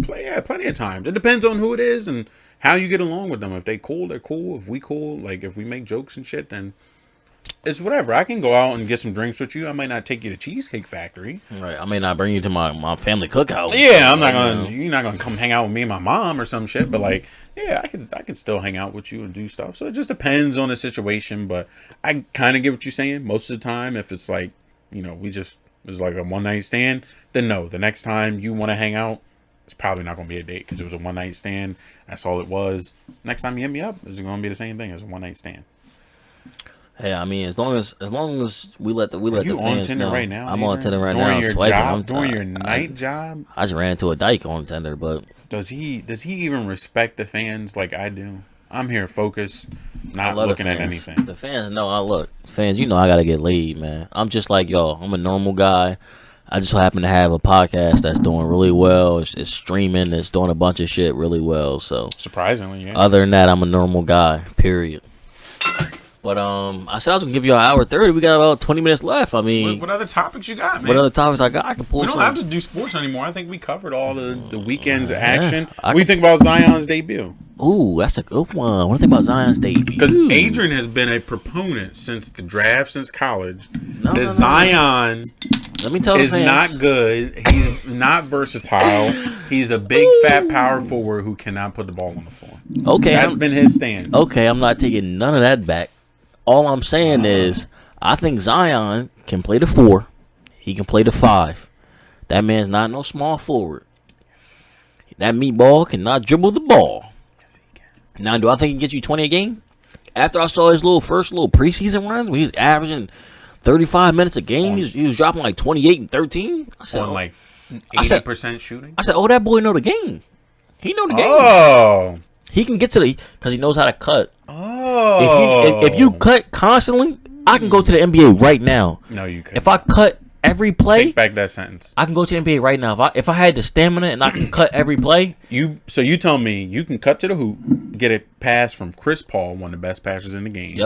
Plenty of times. It depends on who it is and how you get along with them. If they cool, they're cool. If we cool, like if we make jokes and shit, then it's whatever. I can go out and get some drinks with you. I might not take you to Cheesecake Factory. Right. I may not bring you to my family cookout. Yeah, I'm not gonna. You're not gonna come hang out with me and my mom or some shit. But like, yeah, I can still hang out with you and do stuff. So it just depends on the situation. But I kind of get what you're saying. Most of the time, if it's like, it's like a one night stand, then no. The next time you want to hang out, it's probably not going to be a date because it was a one night stand. That's all it was. Next time you hit me up, it's going to be the same thing as a one night stand. Hey, I mean, as long as we let the fans on Tinder know. right now? I'm on Tinder right during now. Your swiping. job, during your night job. I just ran into a dyke on Tinder, but does he even respect the fans like I do? I'm here focused, not looking at anything. The fans know I look. Fans, I gotta get laid, man. I'm just like y'all. I'm a normal guy. I just happen to have a podcast that's doing really well. It's streaming. It's doing a bunch of shit really well. So surprisingly, yeah. Other than that, I'm a normal guy. Period. But I said I was gonna give you an hour 30. We got about 20 minutes left. I mean, what other topics you got, man? What other topics I got? I can pull. We don't have to do sports anymore. I think we covered all the weekend's action. What do you think about Zion's debut? Ooh, that's a good one. What do you think about Zion's debut? Because Adrian has been a proponent since the draft, since college. Zion. Let me tell is not good. He's not versatile. He's a big fat power forward who cannot put the ball on the floor. Okay, that's been his stance. Okay, I'm not taking none of that back. All I'm saying is, I think Zion can play the 4. He can play the 5. That man's not no small forward. That meatball cannot dribble the ball. Yes, he can. Now, do I think he can get you 20 a game? After I saw his first preseason runs, where he's averaging 35 minutes a game, he was dropping like 28 and 13. I said, on like 80% shooting. I said, that boy know the game. He know the game. Oh. He can get to because he knows how to cut. Oh. If you cut constantly, I can go to the NBA right now. No, you can't. If I cut every play, take back that sentence. I can go to the NBA right now. If I had the stamina and I can cut every play, you tell me you can cut to the hoop, get a pass from Chris Paul, one of the best passers in the game,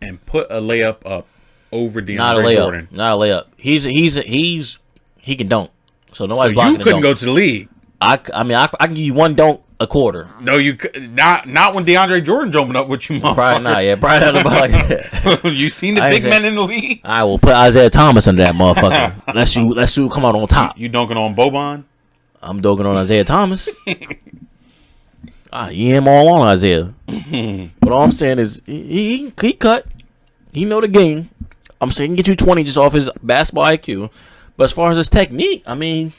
and put a layup up over DeAndre Jordan. Not a layup. He can dunk. So nobody. So you couldn't go to the league. I can give you one dunk a quarter. No, you could not when DeAndre Jordan jumping up with you, motherfucker. Probably not. Yeah, probably not about like that. You seen the big men in the league? I will put Isaiah Thomas under that motherfucker. Let's see who come out on top. You dunking on Boban? I'm dunking on Isaiah Thomas. You am all on Isaiah. But all I'm saying is he cut. He know the game. I'm saying he can get you 20 just off his basketball IQ. But as far as his technique, I mean,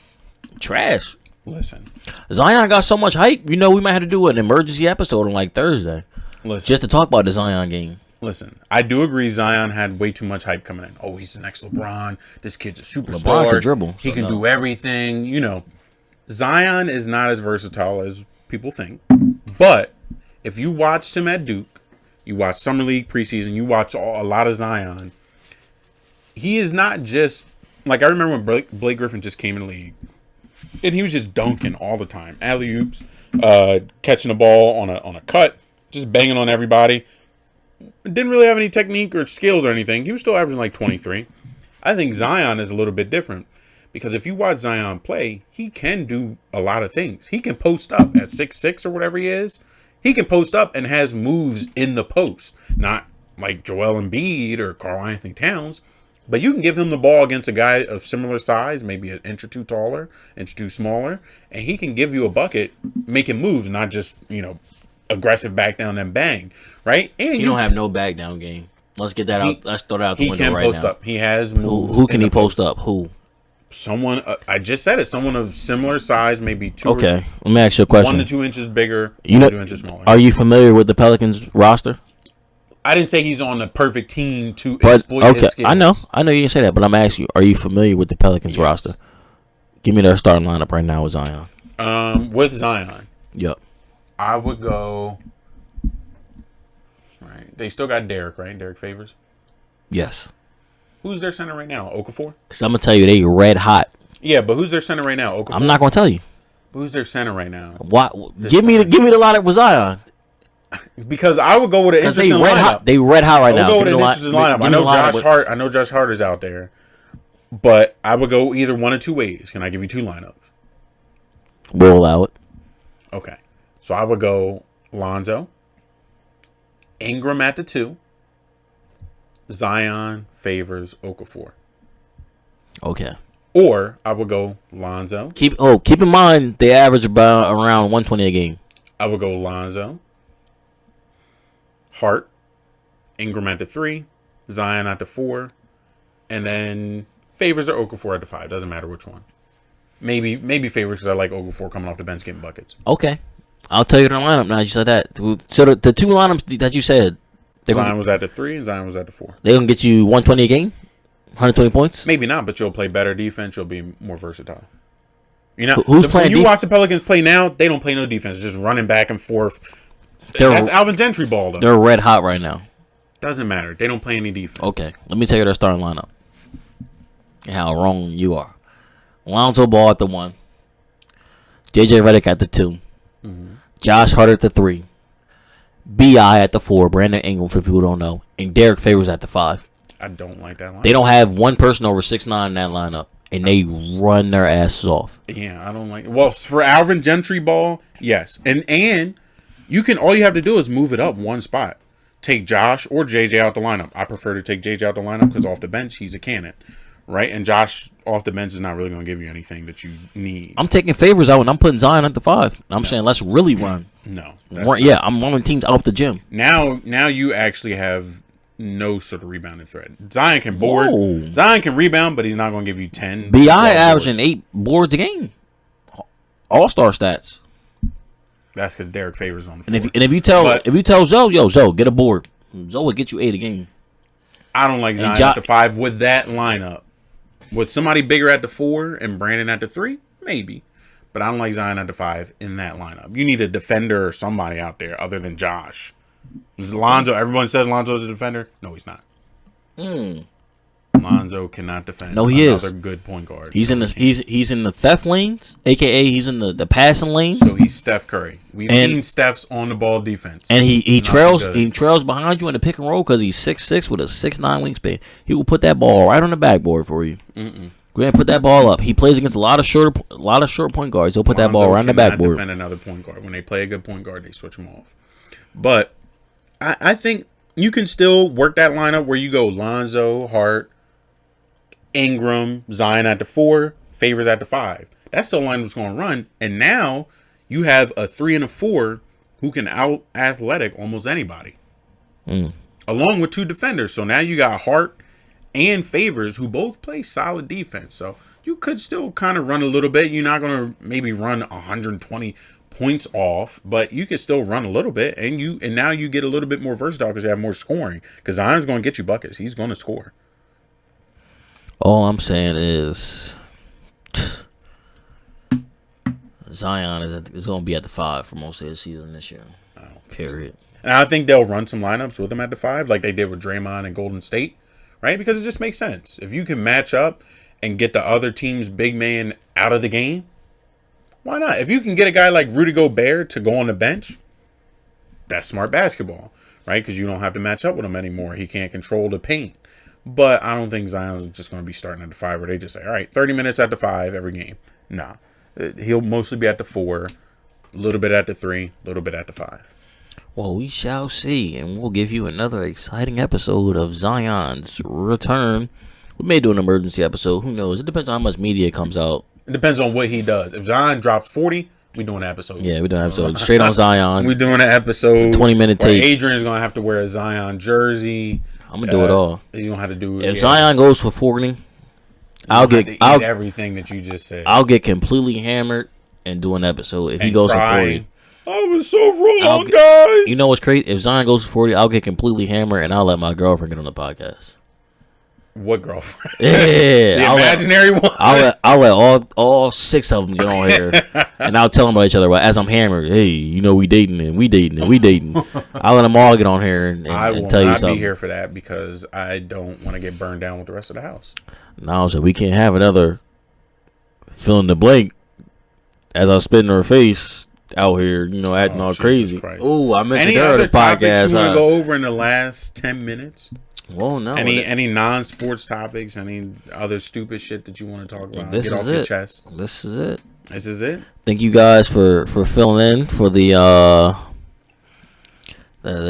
trash. Listen, Zion got so much hype. We might have to do an emergency episode on like Thursday. Listen, just to talk about the Zion game. Listen, I do agree Zion had way too much hype coming in. Oh, he's the next LeBron. This kid's a superstar. LeBron can dribble. He can do everything. Zion is not as versatile as people think. But if you watched him at Duke, you watch Summer League preseason, you watch a lot of Zion, he is not just like I remember when Blake Griffin just came in the league. And he was just dunking all the time. Alley-oops, catching the ball on a cut, just banging on everybody. Didn't really have any technique or skills or anything. He was still averaging like 23. I think Zion is a little bit different. Because if you watch Zion play, he can do a lot of things. He can post up at 6'6" or whatever he is. He can post up and has moves in the post. Not like Joel Embiid or Karl Anthony Towns. But you can give him the ball against a guy of similar size, maybe an inch or two taller, inch or two smaller, and he can give you a bucket, making moves, not just, aggressive back down and bang, right? And He don't have no back down game. Let's get that out. Let's throw that out the he window can right post now. up. He has moves. Who can he post up? Who? Someone, I just said it, someone of similar size, maybe two. Okay, let me ask you a question. 1 to 2 inches bigger, 2 inches smaller. Are you familiar with the Pelicans roster? I didn't say he's on the perfect team to exploit his skills. I know you didn't say that, but I'm asking you, are you familiar with the Pelicans roster? Give me their starting lineup right now with Zion. With Zion. Yep. I would go. Right. They still got Derek, right? Derek Favors. Yes. Who's their center right now? Okafor? Because I'm going to tell you, they red hot. Yeah, but who's their center right now? Okafor? I'm not going to tell you. Who's their center right now? Why? Give me the lineup with Zion. Because I would go with an interesting lineup. Hot. They red hot right now. I would go with an interesting lineup. I know Josh Hart is out there. But I would go either one of two ways. Can I give you two lineups? We'll allow it. Okay. So I would go Lonzo, Ingram at the 2, Zion, Favors, Okafor. Okay. Or I would go Lonzo. Keep in mind they average about around 120 a game. I would go Lonzo, Hart, Ingram at the 3, Zion at the 4, and then Favors or Okafor at the 5. Doesn't matter which one. Maybe Favors because I like Okafor coming off the bench getting buckets. Okay. I'll tell you the lineup now. You said that. So the two lineups that you said. Zion was at the 3 and Zion was at the 4. They're going to get you 120 a game? 120 points? Maybe not, but you'll play better defense. You'll be more versatile. Who's playing? When you watch the Pelicans play now, they don't play no defense. Just running back and forth. That's Alvin Gentry ball, though. They're red hot right now. Doesn't matter. They don't play any defense. Okay. Let me tell you their starting lineup. And how wrong you are. Lonzo Ball at the 1. JJ Redick at the 2. Mm-hmm. Josh Hart at the 3. B.I. at the 4. Brandon Ingram, for people who don't know. And Derek Favors at the 5. I don't like that lineup. They don't have one person over 6'9" in that lineup. And they run their asses off. Yeah, I don't like it. Well, for Alvin Gentry ball, yes. And you can, all you have to do is move it up one spot. Take Josh or JJ out the lineup. I prefer to take JJ out the lineup because off the bench, he's a cannon. Right? And Josh off the bench is not really going to give you anything that you need. I'm taking Favors out and I'm putting Zion at the 5. I'm saying let's really run. No. I'm running teams out the gym. Now you actually have no sort of rebounding threat. Zion can board. Whoa. Zion can rebound, but he's not going to give you 10. B.I. averaging 8 boards a game. All-star stats. That's because Derek Favors on the floor. And if you tell Zoe, get a board. Zoe will get you 8 a game. I don't like Zion at the 5 with that lineup. With somebody bigger at the 4 and Brandon at the 3, maybe. But I don't like Zion at the 5 in that lineup. You need a defender or somebody out there other than Josh. Lonzo, everyone says Lonzo's a defender. No, he's not. Lonzo cannot defend. No, he is. Another good point guard. He's in the theft lanes, aka he's in the passing lanes. So he's Steph Curry. We've seen Steph's on the ball defense. And he trails behind you in the pick and roll because he's 6'6" with a 6'9" wingspan. He will put that ball right on the backboard for you. Go ahead and put that ball up. He plays against a lot of short point guards. He'll put that ball right on the backboard. Defend another point guard. When they play a good point guard, they switch him off. But I think you can still work that lineup where you go Lonzo, Hart, Ingram, Zion at the 4, Favors at the 5. That's the line that's going to run. And now you have a 3 and a 4 who can out athletic almost anybody. Along with 2 defenders. So now you got Hart and Favors who both play solid defense. So you could still kind of run a little bit. You're not going to maybe run 120 points off, but you can still run a little bit. And now you get a little bit more versatile because you have more scoring. Because Zion's going to get you buckets. He's going to score. All I'm saying is Zion is going to be at the 5 for most of the season this year. Period. And I think they'll run some lineups with him at the 5 like they did with Draymond and Golden State, right? Because it just makes sense. If you can match up and get the other team's big man out of the game, why not? If you can get a guy like Rudy Gobert to go on the bench, that's smart basketball, right? Because you don't have to match up with him anymore. He can't control the paint. But I don't think Zion's just going to be starting at the 5 where they just say, all right, 30 minutes at the 5 every game. Nah. He'll mostly be at the 4, a little bit at the 3, a little bit at the 5. Well, we shall see, and we'll give you another exciting episode of Zion's return. We may do an emergency episode. Who knows? It depends on how much media comes out. It depends on what he does. If Zion drops 40, we doing an episode. Yeah, we're doing an episode straight on Zion. We're doing an episode 20-minute tape. Adrian's gonna have to wear a Zion jersey. I'm gonna do it all. He's gonna have to do. If Zion goes for 40, I'll eat everything that you just said. I'll get completely hammered and do an episode. If he goes for 40, I was so wrong, guys. You know what's crazy? If Zion goes for 40, I'll get completely hammered and I'll let my girlfriend get on the podcast. What girlfriend? Yeah, the imaginary one. I'll let all 6 of them get on here, and I'll tell them about each other. As I'm hammered, hey, you know we dating. I'll let them all get on here and tell you something. I will not be here for that because I don't want to get burned down with the rest of the house. No, so we can't have another fill in the blank as I spit in her face out here, acting all crazy. Oh, I mentioned her on the podcast. You want to go over in the last 10 minutes? Well, no. Any non-sports topics? Any other stupid shit that you want to talk about? Get off your chest. This is it. This is it. Thank you guys for filling in for the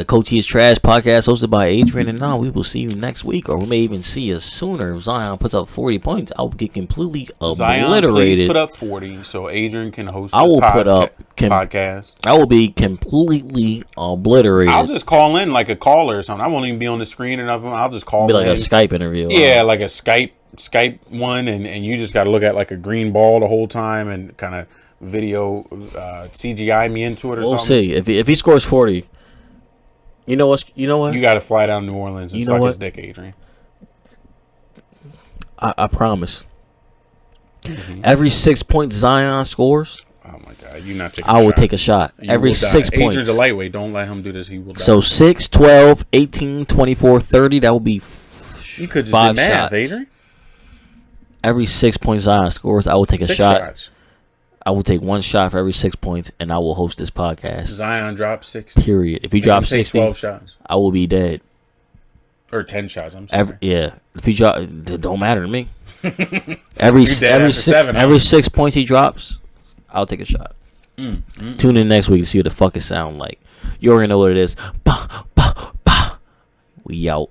Coach is Trash podcast hosted by Adrian, and now we will see you next week, or we may even see you sooner. If Zion puts up 40 points, I'll get completely obliterated. Zion, please put up 40 so Adrian can host this podcast. I will be completely obliterated. I'll just call in like a caller or something. I won't even be on the screen or nothing. I'll just call in. Be like a Skype interview. Yeah, like a Skype one, and you just got to look at like a green ball the whole time and kind of video CGI me into it or something. We'll see. If he scores 40... You know what? You got to fly down to New Orleans and suck his dick, Adrian. I promise. Mm-hmm. Every 6 points Zion scores. Oh my God! You're not taking. I will take a shot. Every 6 points. Adrian's a lightweight. Don't let him do this. He will die. So 6, 12, 18, 24, 30. That will be. You could just do math, Adrian. Every 6 points Zion scores, I will take a shot. Shots. I will take 1 shot for every 6 points, and I will host this podcast. Zion drops 60. Period. If he drops 60, 12 shots. I will be dead. Or 10 shots. I'm sorry. If he drop, it don't matter to me. every 6 points he drops, I'll take a shot. Tune in next week to see what the fuck it sound like. You already know what it is. Bah, bah, bah. We out.